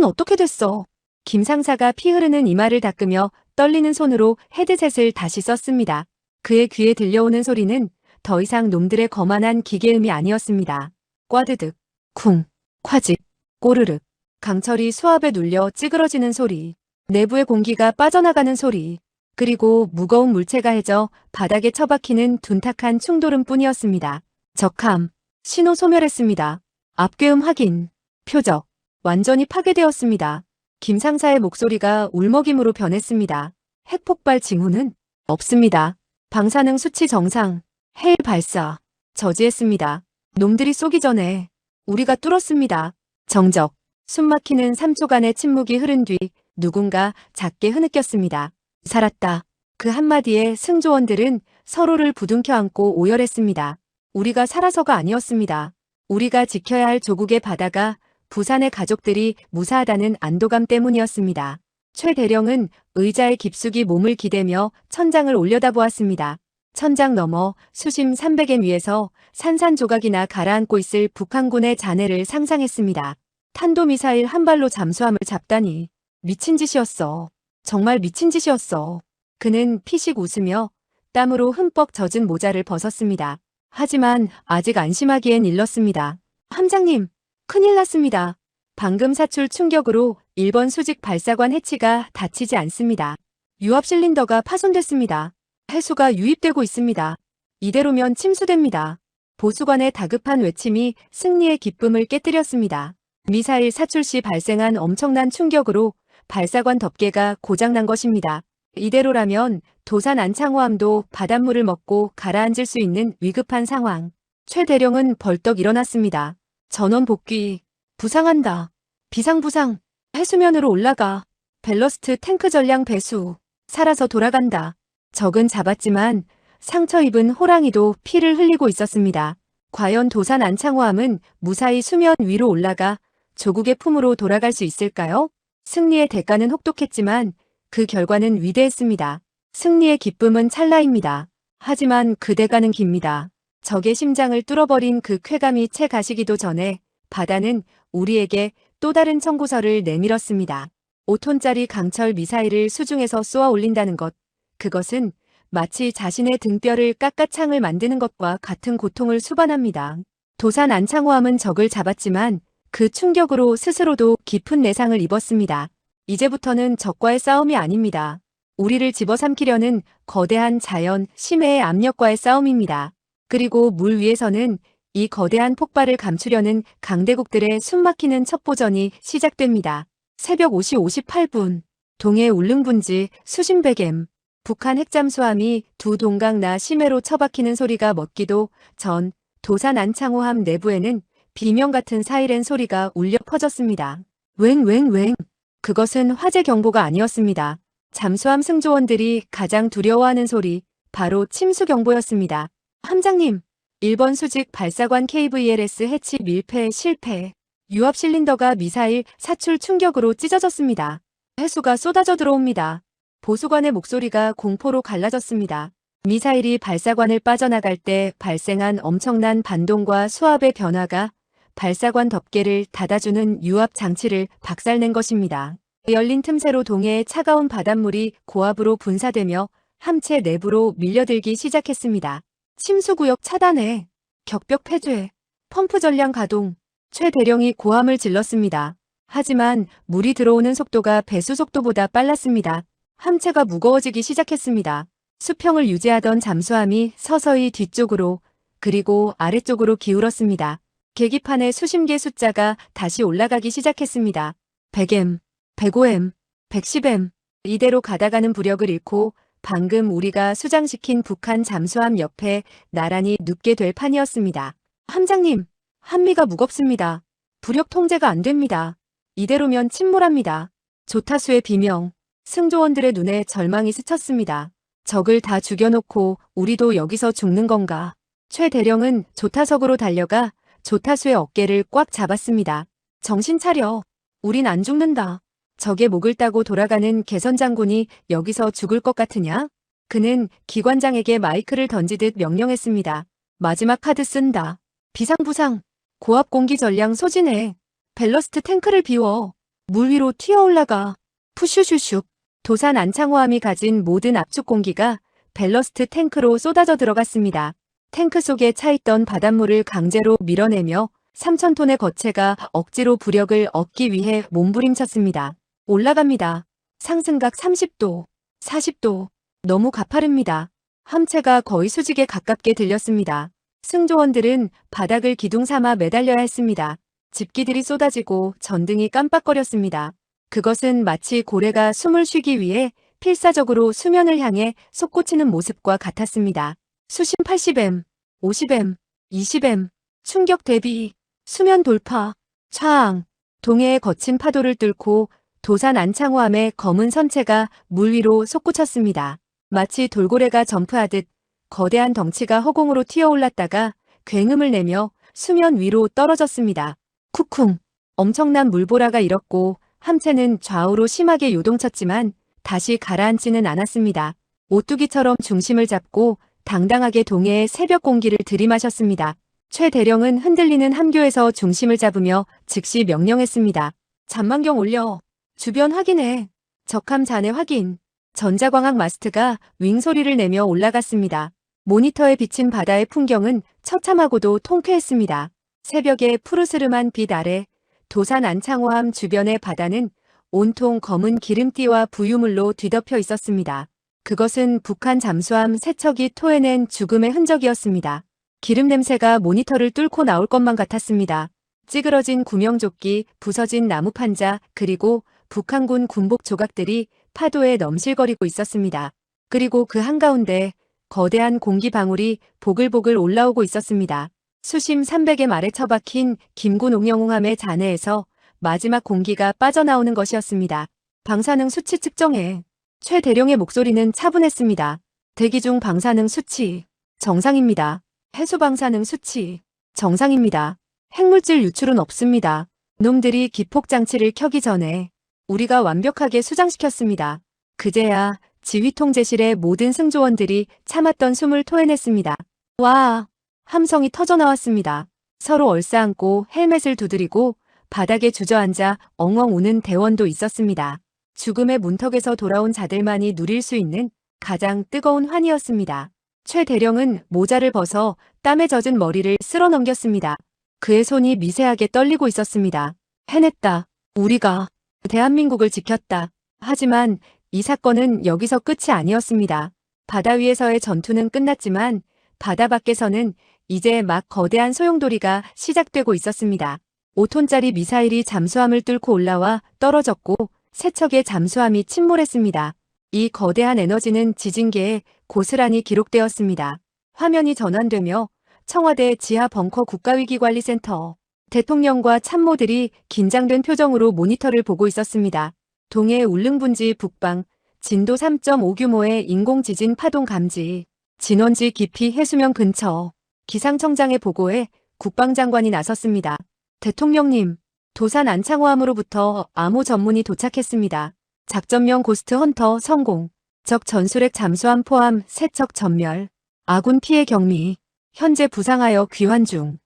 어떻게 됐어? 김 상사가 피 흐르는 이마를 닦으며 떨리는 손으로 헤드셋을 다시 썼습니다. 그의 귀에 들려오는 소리는 더 이상 놈들의 거만한 기계음이 아니었습니다. 꽈드득, 쿵, 콰직, 꼬르륵. 강철이 수압에 눌려 찌그러지는 소리. 내부의 공기가 빠져나가는 소리. 그리고 무거운 물체가 해져 바닥에 처박히는 둔탁한 충돌음뿐이었습니다. 적함, 신호 소멸했습니다. 앞괴음 확인, 표적, 완전히 파괴되었습니다. 김 상사의 목소리가 울먹임으로 변했습니다. 핵폭발 징후는 없습니다. 방사능 수치 정상, 헬 발사, 저지했습니다. 놈들이 쏘기 전에 우리가 뚫었습니다. 정적, 숨막히는 3초간의 침묵이 흐른 뒤 누군가 작게 흐느꼈습니다. 살았다. 그 한마디에 승조원들은 서로를 부둥켜 안고 오열했습니다. 우리가 살아서가 아니었습니다. 우리가 지켜야 할 조국의 바다가 부산의 가족들이 무사하다는 안도감 때문이었습니다. 최 대령은 의자에 깊숙이 몸을 기대며 천장을 올려다보았습니다. 천장 너머 수심 300m 위에서 산산조각이나 가라앉고 있을 북한군의 잔해를 상상했습니다. 탄도미사일 한 발로 잠수함을 잡다니. 미친 짓이었어. 정말 미친 짓이었어. 그는 피식 웃으며 땀으로 흠뻑 젖은 모자를 벗었습니다. 하지만 아직 안심하기엔 일렀습니다. 함장님, 큰일 났습니다. 방금 사출 충격으로 1번 수직 발사관 해치가 닫히지 않습니다. 유압 실린더가 파손됐습니다. 해수가 유입되고 있습니다. 이대로면 침수됩니다. 보수관의 다급한 외침이 승리의 기쁨을 깨뜨렸습니다. 미사일 사출 시 발생한 엄청난 충격으로 발사관 덮개가 고장난 것입니다. 이대로라면 도산 안창호함도 바닷물을 먹고 가라앉을 수 있는 위급한 상황. 최 대령은 벌떡 일어났습니다. 전원 복귀. 부상한다. 비상부상. 해수면으로 올라가. 밸러스트 탱크 전량 배수. 살아서 돌아간다. 적은 잡았지만 상처 입은 호랑이도 피를 흘리고 있었습니다. 과연 도산 안창호함은 무사히 수면 위로 올라가 조국의 품으로 돌아갈 수 있을까요? 승리의 대가는 혹독했지만 그 결과는 위대했습니다. 승리의 기쁨은 찰나입니다. 하지만 그 대가는 깁니다. 적의 심장을 뚫어버린 그 쾌감이 채 가시기도 전에 바다는 우리에게 또 다른 청구서를 내밀었습니다. 5톤짜리 강철 미사일을 수중에서 쏘아 올린다는 것. 그것은 마치 자신의 등뼈를 깎아 창을 만드는 것과 같은 고통을 수반합니다. 도산 안창호함은 적을 잡았지만 그 충격으로 스스로도 깊은 내상을 입었습니다. 이제부터는 적과의 싸움이 아닙니다. 우리를 집어삼키려는 거대한 자연, 심해의 압력과의 싸움입니다. 그리고 물 위에서는 이 거대한 폭발을 감추려는 강대국들의 숨막히는 첩보전이 시작됩니다. 새벽 5시 58분, 동해 울릉분지 수심백엠, 북한 핵잠수함이 두 동강 나 심해로 처박히는 소리가 멎기도 전 도산 안창호함 내부에는 비명 같은 사이렌 소리가 울려 퍼졌습니다. 웽웽웽. 그것은 화재 경보가 아니었습니다. 잠수함 승조원들이 가장 두려워하는 소리, 바로 침수 경보였습니다. 함장님, 1번 수직 발사관 KVLS 해치 밀폐 실패. 유압 실린더가 미사일 사출 충격으로 찢어졌습니다. 해수가 쏟아져 들어옵니다. 보수관의 목소리가 공포로 갈라졌습니다. 미사일이 발사관을 빠져나갈 때 발생한 엄청난 반동과 수압의 변화가 발사관 덮개를 닫아주는 유압 장치를 박살낸 것입니다. 열린 틈새로 동해의 차가운 바닷물이 고압으로 분사되며 함체 내부로 밀려들기 시작했습니다. 침수구역 차단해, 격벽 폐쇄, 펌프 전량 가동. 최 대령이 고함을 질렀습니다. 하지만 물이 들어오는 속도가 배수 속도보다 빨랐습니다. 함체가 무거워지기 시작했습니다. 수평을 유지하던 잠수함이 서서히 뒤쪽으로 그리고 아래쪽으로 기울었습니다. 계기판의 수심계 숫자가 다시 올라가기 시작했습니다. 100M, 105M, 110M. 이대로 가다가는 부력을 잃고 방금 우리가 수장시킨 북한 잠수함 옆에 나란히 눕게 될 판이었습니다. 함장님, 한미가 무겁습니다. 부력 통제가 안 됩니다. 이대로면 침몰합니다. 조타수의 비명. 승조원들의 눈에 절망이 스쳤습니다. 적을 다 죽여놓고 우리도 여기서 죽는 건가? 최 대령은 조타석으로 달려가 조타수의 어깨를 꽉 잡았습니다. 정신 차려. 우린 안 죽는다. 적의 목을 따고 돌아가는 개선장군이 여기서 죽을 것 같으냐? 그는 기관장에게 마이크를 던지듯 명령했습니다. 마지막 카드 쓴다. 비상부상. 고압 공기 전량 소진해. 밸러스트 탱크를 비워. 물 위로 튀어 올라가. 푸슈슈슉. 도산 안창호함이 가진 모든 압축 공기가 밸러스트 탱크로 쏟아져 들어갔습니다. 탱크 속에 차있던 바닷물을 강제로 밀어내며 3,000톤의 거체가 억지로 부력을 얻기 위해 몸부림쳤습니다. 올라갑니다. 상승각 30도, 40도. 너무 가파릅니다. 함체가 거의 수직에 가깝게 들렸습니다. 승조원들은 바닥을 기둥 삼아 매달려야 했습니다. 집기들이 쏟아지고 전등이 깜빡거렸습니다. 그것은 마치 고래가 숨을 쉬기 위해 필사적으로 수면을 향해 솟구치는 모습과 같았습니다. 수심 80M, 50M, 20M, 충격 대비, 수면 돌파, 촤앙, 동해의 거친 파도를 뚫고 도산 안창호함의 검은 선체가 물 위로 솟구쳤습니다. 마치 돌고래가 점프하듯 거대한 덩치가 허공으로 튀어올랐다가 굉음을 내며 수면 위로 떨어졌습니다. 쿵쿵, 엄청난 물보라가 일었고 함체는 좌우로 심하게 요동쳤지만 다시 가라앉지는 않았습니다. 오뚜기처럼 중심을 잡고 당당하게 동해의 새벽 공기를 들이마셨습니다. 최 대령은 흔들리는 함교에서 중심을 잡으며 즉시 명령했습니다. 잠만경 올려. 주변 확인해. 적함 잔해 확인. 전자광학 마스트가 윙 소리를 내며 올라갔습니다. 모니터에 비친 바다의 풍경은 처참하고도 통쾌했습니다. 새벽의 푸르스름한 빛 아래 도산 안창호함 주변의 바다는 온통 검은 기름띠와 부유물로 뒤덮여 있었습니다. 그것은 북한 잠수함 세척이 토해낸 죽음의 흔적이었습니다. 기름 냄새가 모니터를 뚫고 나올 것만 같았습니다. 찌그러진 구명조끼, 부서진 나무 판자, 그리고 북한군 군복 조각들이 파도에 넘실거리고 있었습니다. 그리고 그 한가운데 거대한 공기 방울이 보글보글 올라오고 있었습니다. 수심 300m 아래 처박힌 김군 옥영웅함의 잔해에서 마지막 공기가 빠져나오는 것이었습니다. 방사능 수치 측정해. 최 대령의 목소리는 차분했습니다. 대기 중 방사능 수치. 정상입니다. 해수 방사능 수치. 정상입니다. 핵물질 유출은 없습니다. 놈들이 기폭장치를 켜기 전에 우리가 완벽하게 수장시켰습니다. 그제야 지휘통제실의 모든 승조원들이 참았던 숨을 토해냈습니다. 와! 함성이 터져나왔습니다. 서로 얼싸안고 헬멧을 두드리고 바닥에 주저앉아 엉엉 우는 대원도 있었습니다. 죽음의 문턱에서 돌아온 자들만이 누릴 수 있는 가장 뜨거운 환희였습니다. 최 대령은 모자를 벗어 땀에 젖은 머리를 쓸어 넘겼습니다. 그의 손이 미세하게 떨리고 있었습니다. 해냈다. 우리가 대한민국을 지켰다. 하지만 이 사건은 여기서 끝이 아니었습니다. 바다 위에서의 전투는 끝났지만 바다 밖에서는 이제 막 거대한 소용돌이가 시작되고 있었습니다. 5톤짜리 미사일이 잠수함을 뚫고 올라와 떨어졌고 세 척의 잠수함이 침몰했습니다. 이 거대한 에너지는 지진계에 고스란히 기록되었습니다. 화면이 전환되며 청와대 지하 벙커 국가위기관리센터 대통령과 참모들이 긴장된 표정으로 모니터를 보고 있었습니다. 동해 울릉분지 북방 진도 3.5 규모의 인공지진 파동 감지 진원지 깊이 해수면 근처 기상청장의 보고에 국방장관이 나섰습니다. 대통령님, 도산 안창호함으로부터 암호 전문이 도착했습니다. 작전명 고스트 헌터 성공. 적 전술핵 잠수함 포함 3척 전멸. 아군 피해 경미. 현재 부상하여 귀환 중.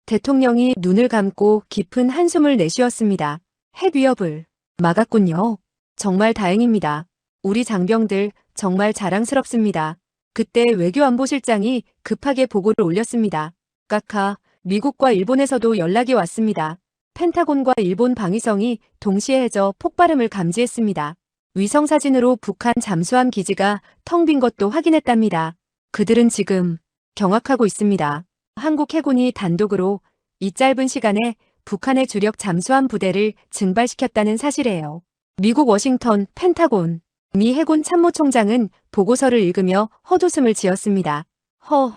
대통령이 눈을 감고 깊은 한숨을 내쉬었습니다. 핵 위협을 막았군요. 정말 다행입니다. 우리 장병들 정말 자랑스럽습니다. 그때 외교안보실장이 급하게 보고를 올렸습니다. 까카, 미국과 일본에서도 연락이 왔습니다. 펜타곤과 일본 방위성이 동시에 해저 폭발음을 감지했습니다. 위성사진으로 북한 잠수함 기지가 텅 빈 것도 확인했답니다. 그들은 지금 경악하고 있습니다. 한국 해군이 단독으로 이 짧은 시간에 북한의 주력 잠수함 부대를 증발시켰다는 사실이에요. 미국 워싱턴 펜타곤 미 해군 참모총장은 보고서를 읽으며 헛웃음을 지었습니다.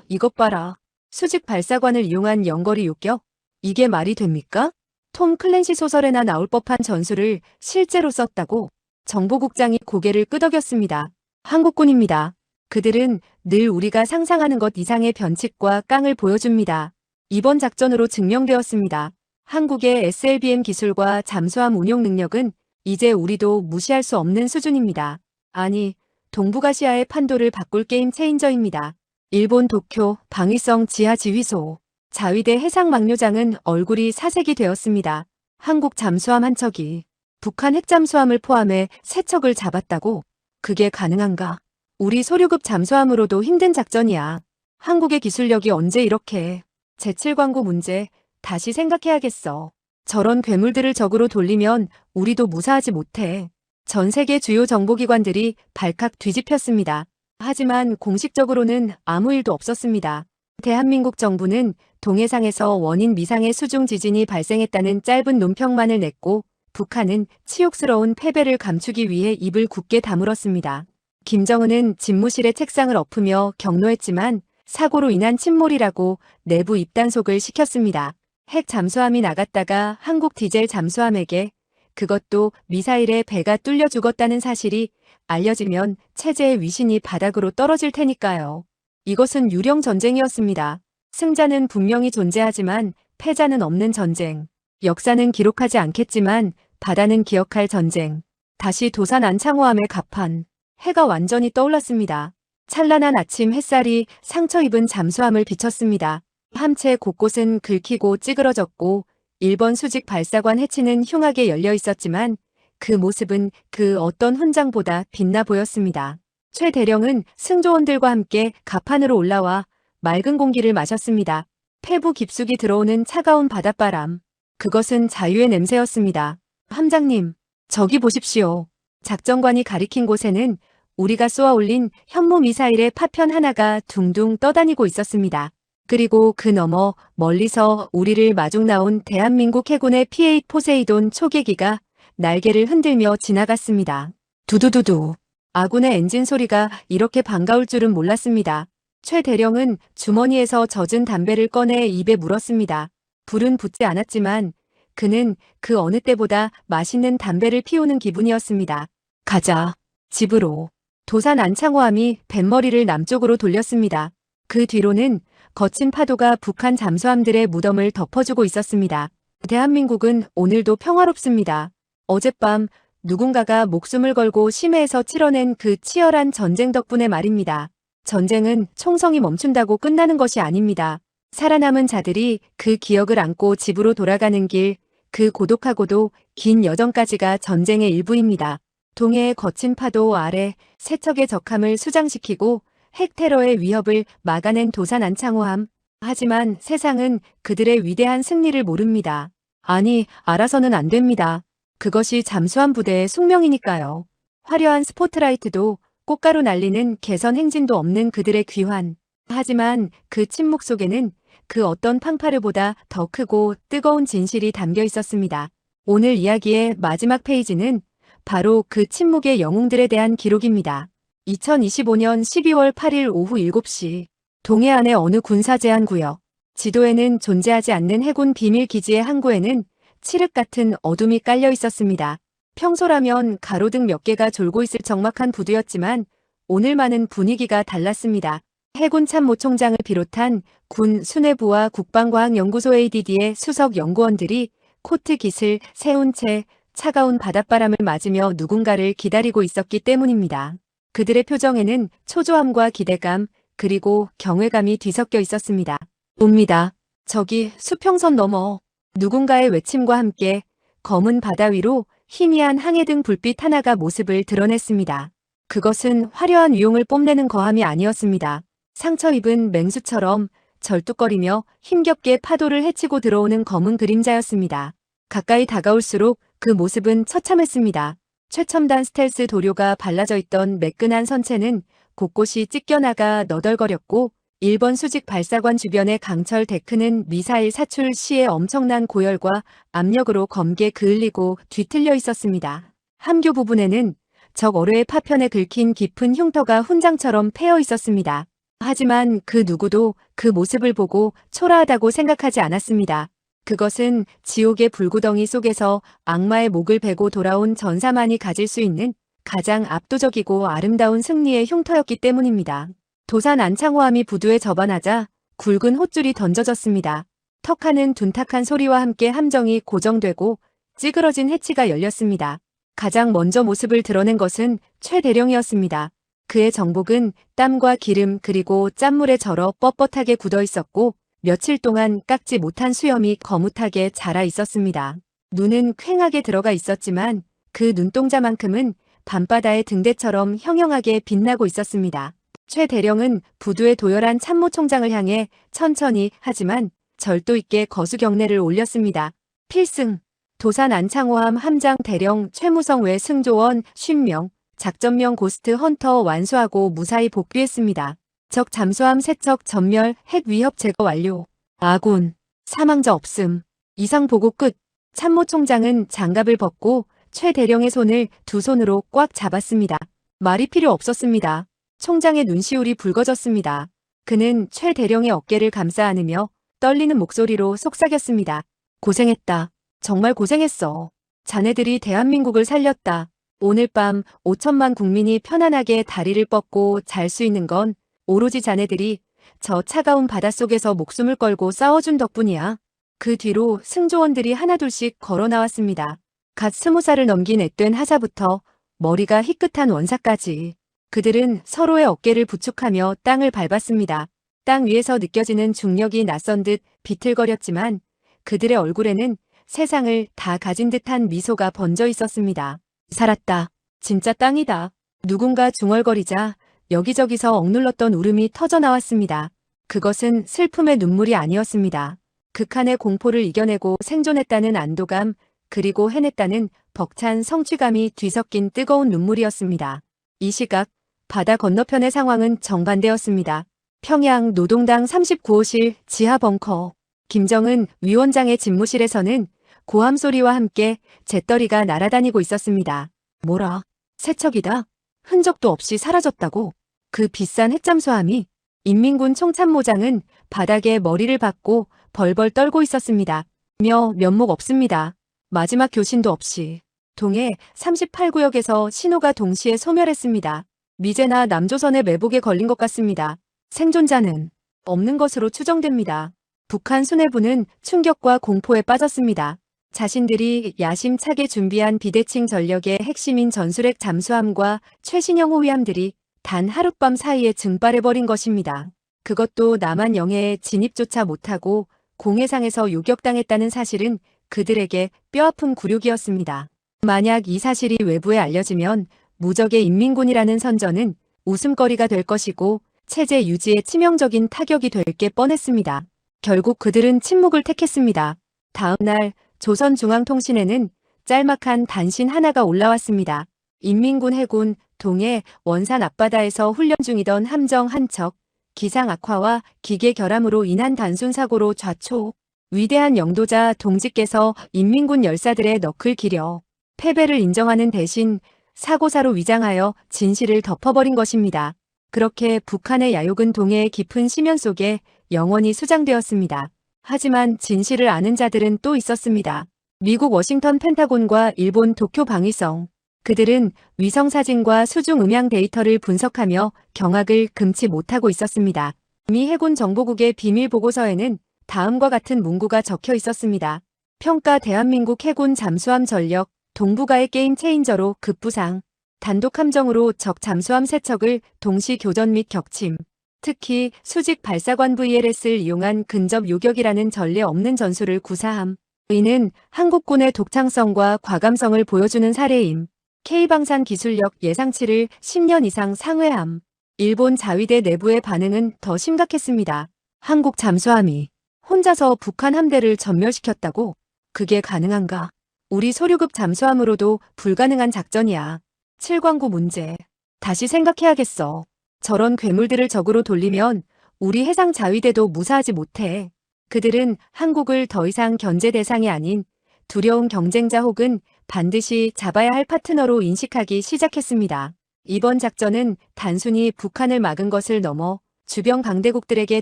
이것 봐라. 수직 발사관을 이용한 연거리 요격? 이게 말이 됩니까? 톰 클랜시 소설에나 나올 법한 전술을 실제로 썼다고? 정보국장이 고개를 끄덕였습니다. 한국군입니다. 그들은 늘 우리가 상상하는 것 이상의 변칙과 깡을 보여줍니다. 이번 작전으로 증명되었습니다. 한국의 SLBM 기술과 잠수함 운용 능력은 이제 우리도 무시할 수 없는 수준입니다. 아니, 동북아시아의 판도를 바꿀 게임 체인저입니다. 일본 도쿄 방위성 지하지휘소 자위대 해상막료장은 얼굴이 사색이 되었습니다. 한국 잠수함 한 척이 북한 핵잠수함을 포함해 3척을 잡았다고? 그게 가능한가? 우리 소류급 잠수함으로도 힘든 작전이야. 한국의 기술력이 언제 이렇게. 제7광고 문제 다시 생각해야겠어. 저런 괴물들을 적으로 돌리면 우리도 무사하지 못해. 전 세계 주요 정보기관들이 발칵 뒤집혔습니다. 하지만 공식적으로는 아무 일도 없었습니다. 대한민국 정부는 동해상에서 원인 미상의 수중 지진이 발생했다는 짧은 논평만을 냈고 북한은 치욕스러운 패배를 감추기 위해 입을 굳게 다물었습니다. 김정은은 집무실의 책상을 엎으며 격노했지만 사고로 인한 침몰이라고 내부 입단속을 시켰습니다. 핵 잠수함이 나갔다가 한국 디젤 잠수함에게 그것도 미사일에 배가 뚫려 죽었다는 사실이 알려지면 체제의 위신이 바닥으로 떨어질 테니까요. 이것은 유령 전쟁이었습니다. 승자는 분명히 존재하지만 패자는 없는 전쟁. 역사는 기록하지 않겠지만 바다는 기억할 전쟁. 다시 도산 안창호함의 갑판. 해가 완전히 떠올랐습니다. 찬란한 아침 햇살이 상처 입은 잠수함을 비쳤습니다. 함체 곳곳은 긁히고 찌그러졌고 1번 수직 발사관 해치는 흉하게 열려 있었지만 그 모습은 그 어떤 훈장보다 빛나 보였습니다. 최 대령은 승조원들과 함께 갑판으로 올라와 맑은 공기를 마셨습니다. 폐부 깊숙이 들어오는 차가운 바닷바람. 그것은 자유의 냄새였습니다. 함장님, 저기 보십시오. 작전관이 가리킨 곳에는 우리가 쏘아올린 현무 미사일의 파편 하나가 둥둥 떠다니고 있었습니다. 그리고 그 너머 멀리서 우리를 마중 나온 대한민국 해군의 P-8 포세이돈 초계기가 날개를 흔들며 지나갔습니다. 두두두두. 아군의 엔진 소리가 이렇게 반가울 줄은 몰랐습니다. 최 대령은 주머니에서 젖은 담배를 꺼내 입에 물었습니다. 불은 붙지 않았지만 그는 그 어느 때보다 맛있는 담배를 피우는 기분이었습니다. 가자. 집으로. 도산 안창호함이 뱃머리를 남쪽으로 돌렸습니다. 그 뒤로는 거친 파도가 북한 잠수함들의 무덤을 덮어주고 있었습니다. 대한민국은 오늘도 평화롭습니다. 어젯밤 누군가가 목숨을 걸고 심해에서 치러낸 그 치열한 전쟁 덕분에 말입니다. 전쟁은 총성이 멈춘다고 끝나는 것이 아닙니다. 살아남은 자들이 그 기억을 안고 집으로 돌아가는 길, 그 고독하고도 긴 여정까지가 전쟁의 일부입니다. 동해의 거친 파도 아래 세척의 적함을 수장시키고 핵테러의 위협을 막아낸 도산 안창호함. 하지만 세상은 그들의 위대한 승리를 모릅니다. 아니, 알아서는 안 됩니다. 그것이 잠수함 부대의 숙명이니까요. 화려한 스포트라이트도 꽃가루 날리는 개선 행진도 없는 그들의 귀환. 하지만 그 침묵 속에는 그 어떤 팡파르보다 더 크고 뜨거운 진실이 담겨 있었습니다. 오늘 이야기의 마지막 페이지는 바로 그 침묵의 영웅들에 대한 기록입니다. 2025년 12월 8일 오후 7시 동해안의 어느 군사제한구역. 지도에는 존재하지 않는 해군 비밀기지의 항구에는 칠흑 같은 어둠이 깔려 있었습니다. 평소라면 가로등 몇 개가 졸고 있을 적막한 부두였지만 오늘만은 분위기가 달랐습니다. 해군 참모총장을 비롯한 군 수뇌부와 국방과학연구소 ADD의 수석 연구원들이 코트 깃을 세운 채 차가운 바닷바람을 맞으며 누군가를 기다리고 있었기 때문입니다. 그들의 표정에는 초조함과 기대감, 그리고 경외감이 뒤섞여 있었습니다. 옵니다. 저기 수평선 너머. 누군가의 외침과 함께 검은 바다 위로 희미한 항해등 불빛 하나가 모습을 드러냈습니다. 그것은 화려한 위용을 뽐내는 거함이 아니었습니다. 상처 입은 맹수처럼 절뚝거리며 힘겹게 파도를 헤치고 들어오는 검은 그림자였습니다. 가까이 다가올수록 그 모습은 처참했습니다. 최첨단 스텔스 도료가 발라져 있던 매끈한 선체는 곳곳이 찢겨나가 너덜거렸고 1번 수직 발사관 주변의 강철 데크는 미사일 사출 시의 엄청난 고열과 압력으로 검게 그을리고 뒤틀려 있었습니다. 함교 부분에는 적 어뢰의 파편에 긁힌 깊은 흉터가 훈장처럼 패여 있었습니다. 하지만 그 누구도 그 모습을 보고 초라하다고 생각하지 않았습니다. 그것은 지옥의 불구덩이 속에서 악마의 목을 베고 돌아온 전사만이 가질 수 있는 가장 압도적이고 아름다운 승리의 흉터였기 때문입니다. 도산 안창호함이 부두에 접안하자 굵은 홑줄이 던져졌습니다. 턱하는 둔탁한 소리와 함께 함정이 고정되고 찌그러진 해치가 열렸습니다. 가장 먼저 모습을 드러낸 것은 최 대령이었습니다. 그의 정복은 땀과 기름 그리고 짠물에 절어 뻣뻣하게 굳어 있었고 며칠 동안 깎지 못한 수염이 거뭇하게 자라 있었습니다. 눈은 퀭하게 들어가 있었지만 그 눈동자만큼은 밤바다의 등대처럼 형형하게 빛나고 있었습니다. 최 대령은 부두의 도열한 참모총장을 향해 천천히 하지만 절도 있게 거수경례를 올렸습니다. 필승! 도산 안창호함 함장 대령 최무성 외 승조원 50명, 작전명 고스트 헌터 완수하고 무사히 복귀했습니다. 적 잠수함 세척 전멸 핵 위협 제거 완료. 아군 사망자 없음. 이상 보고 끝. 참모총장은 장갑을 벗고 최 대령의 손을 두 손으로 꽉 잡았습니다. 말이 필요 없었습니다. 총장의 눈시울이 붉어졌습니다. 그는 최 대령의 어깨를 감싸 안으며 떨리는 목소리로 속삭였습니다. 고생했다. 정말 고생했어. 자네들이 대한민국을 살렸다. 오늘 밤 5천만 국민이 편안하게 다리를 뻗고 잘 수 있는 건 오로지 자네들이 저 차가운 바닷속에서 목숨을 걸고 싸워준 덕분이야. 그 뒤로 승조원들이 하나둘씩 걸어 나왔습니다. 갓 20살을 넘긴 앳된 하사부터 머리가 희끗한 원사까지. 그들은 서로의 어깨를 부축하며 땅을 밟았습니다. 땅 위에서 느껴지는 중력이 낯선 듯 비틀거렸지만 그들의 얼굴에는 세상을 다 가진 듯한 미소가 번져 있었습니다. 살았다. 진짜 땅이다. 누군가 중얼거리자 여기저기서 억눌렀던 울음이 터져 나왔습니다. 그것은 슬픔의 눈물이 아니었습니다. 극한의 공포를 이겨내고 생존했다는 안도감, 그리고 해냈다는 벅찬 성취감이 뒤섞인 뜨거운 눈물이었습니다. 이 시각 바다 건너편의 상황은 정반대였습니다. 평양 노동당 39호실 지하 벙커. 김정은 위원장의 집무실에서는 고함 소리와 함께 잿더리가 날아다니고 있었습니다. 뭐라? 세척이다. 흔적도 없이 사라졌다고. 그 비싼 핵잠수함이. 인민군 총참모장은 바닥에 머리를 박고 벌벌 떨고 있었습니다. 면목 없습니다. 마지막 교신도 없이. 동해 38구역에서 신호가 동시에 소멸했습니다. 미제나 남조선의 매복에 걸린 것 같습니다. 생존자는 없는 것으로 추정됩니다. 북한 수뇌부는 충격과 공포에 빠졌습니다. 자신들이 야심차게 준비한 비대칭 전력의 핵심인 전술핵 잠수함과 최신형 호위함들이 단 하룻밤 사이에 증발해버린 것입니다. 그것도 남한 영해에 진입조차 못하고 공해상에서 요격당했다는 사실은 그들에게 뼈아픈 굴욕이었습니다. 만약 이 사실이 외부에 알려지면 무적의 인민군이라는 선전은 웃음거리가 될 것이고 체제 유지에 치명적인 타격이 될 게 뻔했습니다. 결국 그들은 침묵을 택했습니다. 다음 날 조선중앙통신에는 짤막한 단신 하나가 올라왔습니다. 인민군 해군 동해 원산 앞바다에서 훈련 중이던 함정 한 척, 기상 악화와 기계 결함으로 인한 단순 사고로 좌초. 위대한 영도자 동지께서 인민군 열사들의 넋을 기려 패배를 인정하는 대신 사고사로 위장하여 진실을 덮어버린 것입니다. 그렇게 북한의 야욕은 동해의 깊은 심연 속에 영원히 수장되었습니다. 하지만 진실을 아는 자들은 또 있었습니다. 미국 워싱턴 펜타곤과 일본 도쿄 방위성. 그들은 위성사진과 수중 음향 데이터를 분석하며 경악을 금치 못하고 있었습니다. 미 해군 정보국의 비밀 보고서에는 다음과 같은 문구가 적혀 있었습니다. 평가 대한민국 해군 잠수함 전력, 동북아의 게임 체인저로 급부상. 단독 함정으로 적 잠수함 3척을 동시 교전 및 격침. 특히 수직 발사관 VLS를 이용한 근접 요격이라는 전례 없는 전술을 구사함. 이는 한국군의 독창성과 과감성을 보여주는 사례임. K방산 기술력 예상치를 10년 이상 상회함. 일본 자위대 내부의 반응은 더 심각했습니다. 한국 잠수함이 혼자서 북한 함대를 전멸시켰다고? 그게 가능한가? 우리 소류급 잠수함으로도 불가능한 작전이야. 7광구 문제. 다시 생각해야겠어. 저런 괴물들을 적으로 돌리면 우리 해상 자위대도 무사하지 못해. 그들은 한국을 더 이상 견제 대상이 아닌 두려운 경쟁자 혹은 반드시 잡아야 할 파트너로 인식하기 시작했습니다. 이번 작전은 단순히 북한을 막은 것을 넘어 주변 강대국들에게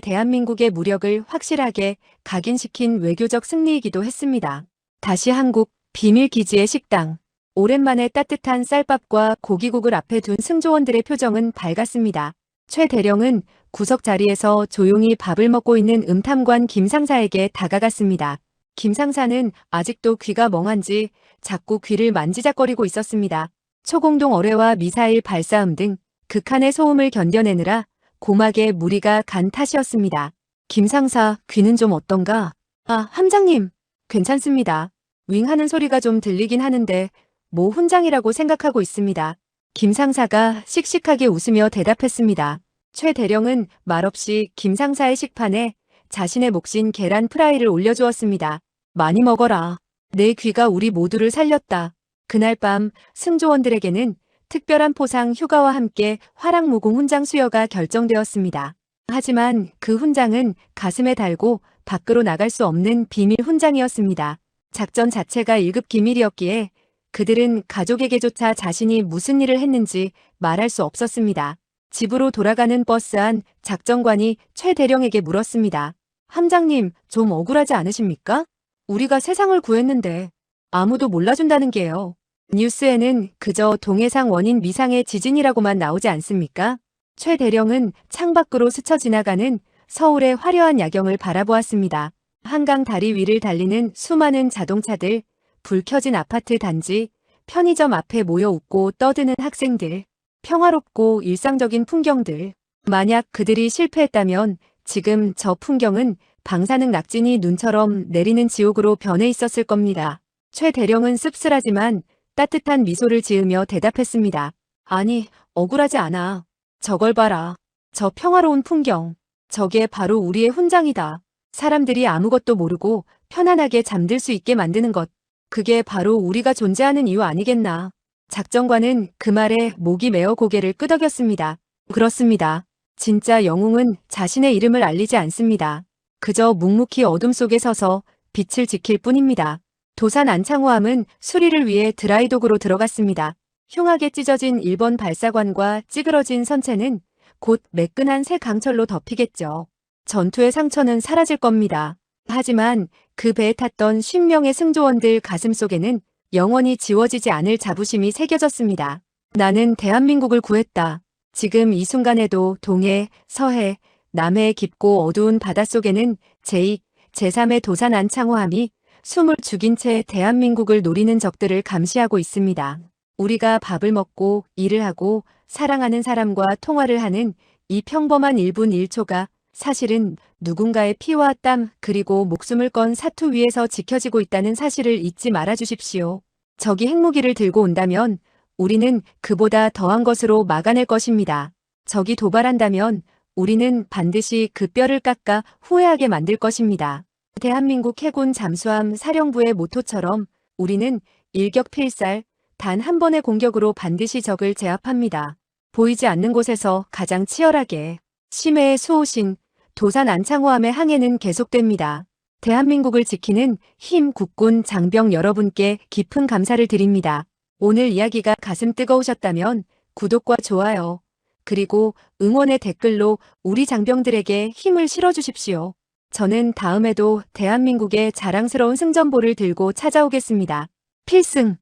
대한민국의 무력을 확실하게 각인시킨 외교적 승리이기도 했습니다. 다시 한국 비밀기지의 식당. 오랜만에 따뜻한 쌀밥과 고기국을 앞에 둔 승조원들의 표정은 밝았습니다. 최 대령은 구석 자리에서 조용히 밥을 먹고 있는 음탐관 김상사에게 다가갔습니다. 김상사는 아직도 귀가 멍한지 자꾸 귀를 만지작거리고 있었습니다. 초공동 어뢰와 미사일 발사음 등 극한의 소음을 견뎌내느라 고막에 무리가 간 탓이었습니다. 김상사, 귀는 좀 어떤가? 아, 함장님, 괜찮습니다. 윙 하는 소리가 좀 들리긴 하는데 모 훈장이라고 생각하고 있습니다. 김상사가 씩씩하게 웃으며 대답했습니다. 최 대령은 말없이 김상사의 식판에 자신의 몫인 계란 프라이를 올려주었습니다. 많이 먹어라. 내 귀가 우리 모두를 살렸다. 그날 밤 승조원들에게는 특별한 포상 휴가와 함께 화랑무공 훈장 수여가 결정되었습니다. 하지만 그 훈장은 가슴에 달고 밖으로 나갈 수 없는 비밀 훈장이었습니다. 작전 자체가 1급 기밀이었기에 그들은 가족에게조차 자신이 무슨 일을 했는지 말할 수 없었습니다. 집으로 돌아가는 버스 안 작전관이 최 대령에게 물었습니다. 함장님, 좀 억울하지 않으십니까? 우리가 세상을 구했는데 아무도 몰라준다는 게요. 뉴스에는 그저 동해상 원인 미상의 지진이라고만 나오지 않습니까? 최 대령은 창밖으로 스쳐 지나가는 서울의 화려한 야경을 바라보았습니다. 한강 다리 위를 달리는 수많은 자동차들, 불 켜진 아파트 단지, 편의점 앞에 모여 웃고 떠드는 학생들, 평화롭고 일상적인 풍경들. 만약 그들이 실패했다면 지금 저 풍경은 방사능 낙진이 눈처럼 내리는 지옥으로 변해 있었을 겁니다. 최 대령은 씁쓸하지만 따뜻한 미소를 지으며 대답했습니다. 아니, 억울하지 않아. 저걸 봐라. 저 평화로운 풍경. 저게 바로 우리의 훈장이다. 사람들이 아무것도 모르고 편안하게 잠들 수 있게 만드는 것. 그게 바로 우리가 존재하는 이유 아니겠나. 작전관은 그 말에 목이 메어 고개를 끄덕였습니다. 그렇습니다. 진짜 영웅은 자신의 이름을 알리지 않습니다. 그저 묵묵히 어둠 속에 서서 빛을 지킬 뿐입니다. 도산 안창호함은 수리를 위해 드라이독으로 들어갔습니다. 흉하게 찢어진 일본 발사관과 찌그러진 선체는 곧 매끈한 새 강철로 덮이겠죠. 전투의 상처는 사라질 겁니다. 하지만 그 배에 탔던 50명의 승조원들 가슴속에는 영원히 지워지지 않을 자부심이 새겨졌습니다. 나는 대한민국을 구했다. 지금 이 순간에도 동해, 서해, 남해의 깊고 어두운 바닷속에는 제2, 제3의 도산 안창호함이 숨을 죽인 채 대한민국을 노리는 적들을 감시하고 있습니다. 우리가 밥을 먹고 일을 하고 사랑하는 사람과 통화를 하는 이 평범한 1분 1초가 사실은 누군가의 피와 땀 그리고 목숨을 건 사투 위에서 지켜지고 있다는 사실을 잊지 말아 주십시오. 적이 핵무기를 들고 온다면 우리는 그보다 더한 것으로 막아낼 것입니다. 적이 도발한다면 우리는 반드시 그 뼈를 깎아 후회하게 만들 것입니다. 대한민국 해군 잠수함 사령부의 모토처럼 우리는 일격필살, 단 한 번의 공격으로 반드시 적을 제압합니다. 보이지 않는 곳에서 가장 치열하게 심해의 수호신, 도산 안창호함의 항해는 계속됩니다. 대한민국을 지키는 힘 국군 장병 여러분께 깊은 감사를 드립니다. 오늘 이야기가 가슴 뜨거우셨다면 구독과 좋아요, 그리고 응원의 댓글로 우리 장병들에게 힘을 실어주십시오. 저는 다음에도 대한민국의 자랑스러운 승전보를 들고 찾아오겠습니다. 필승!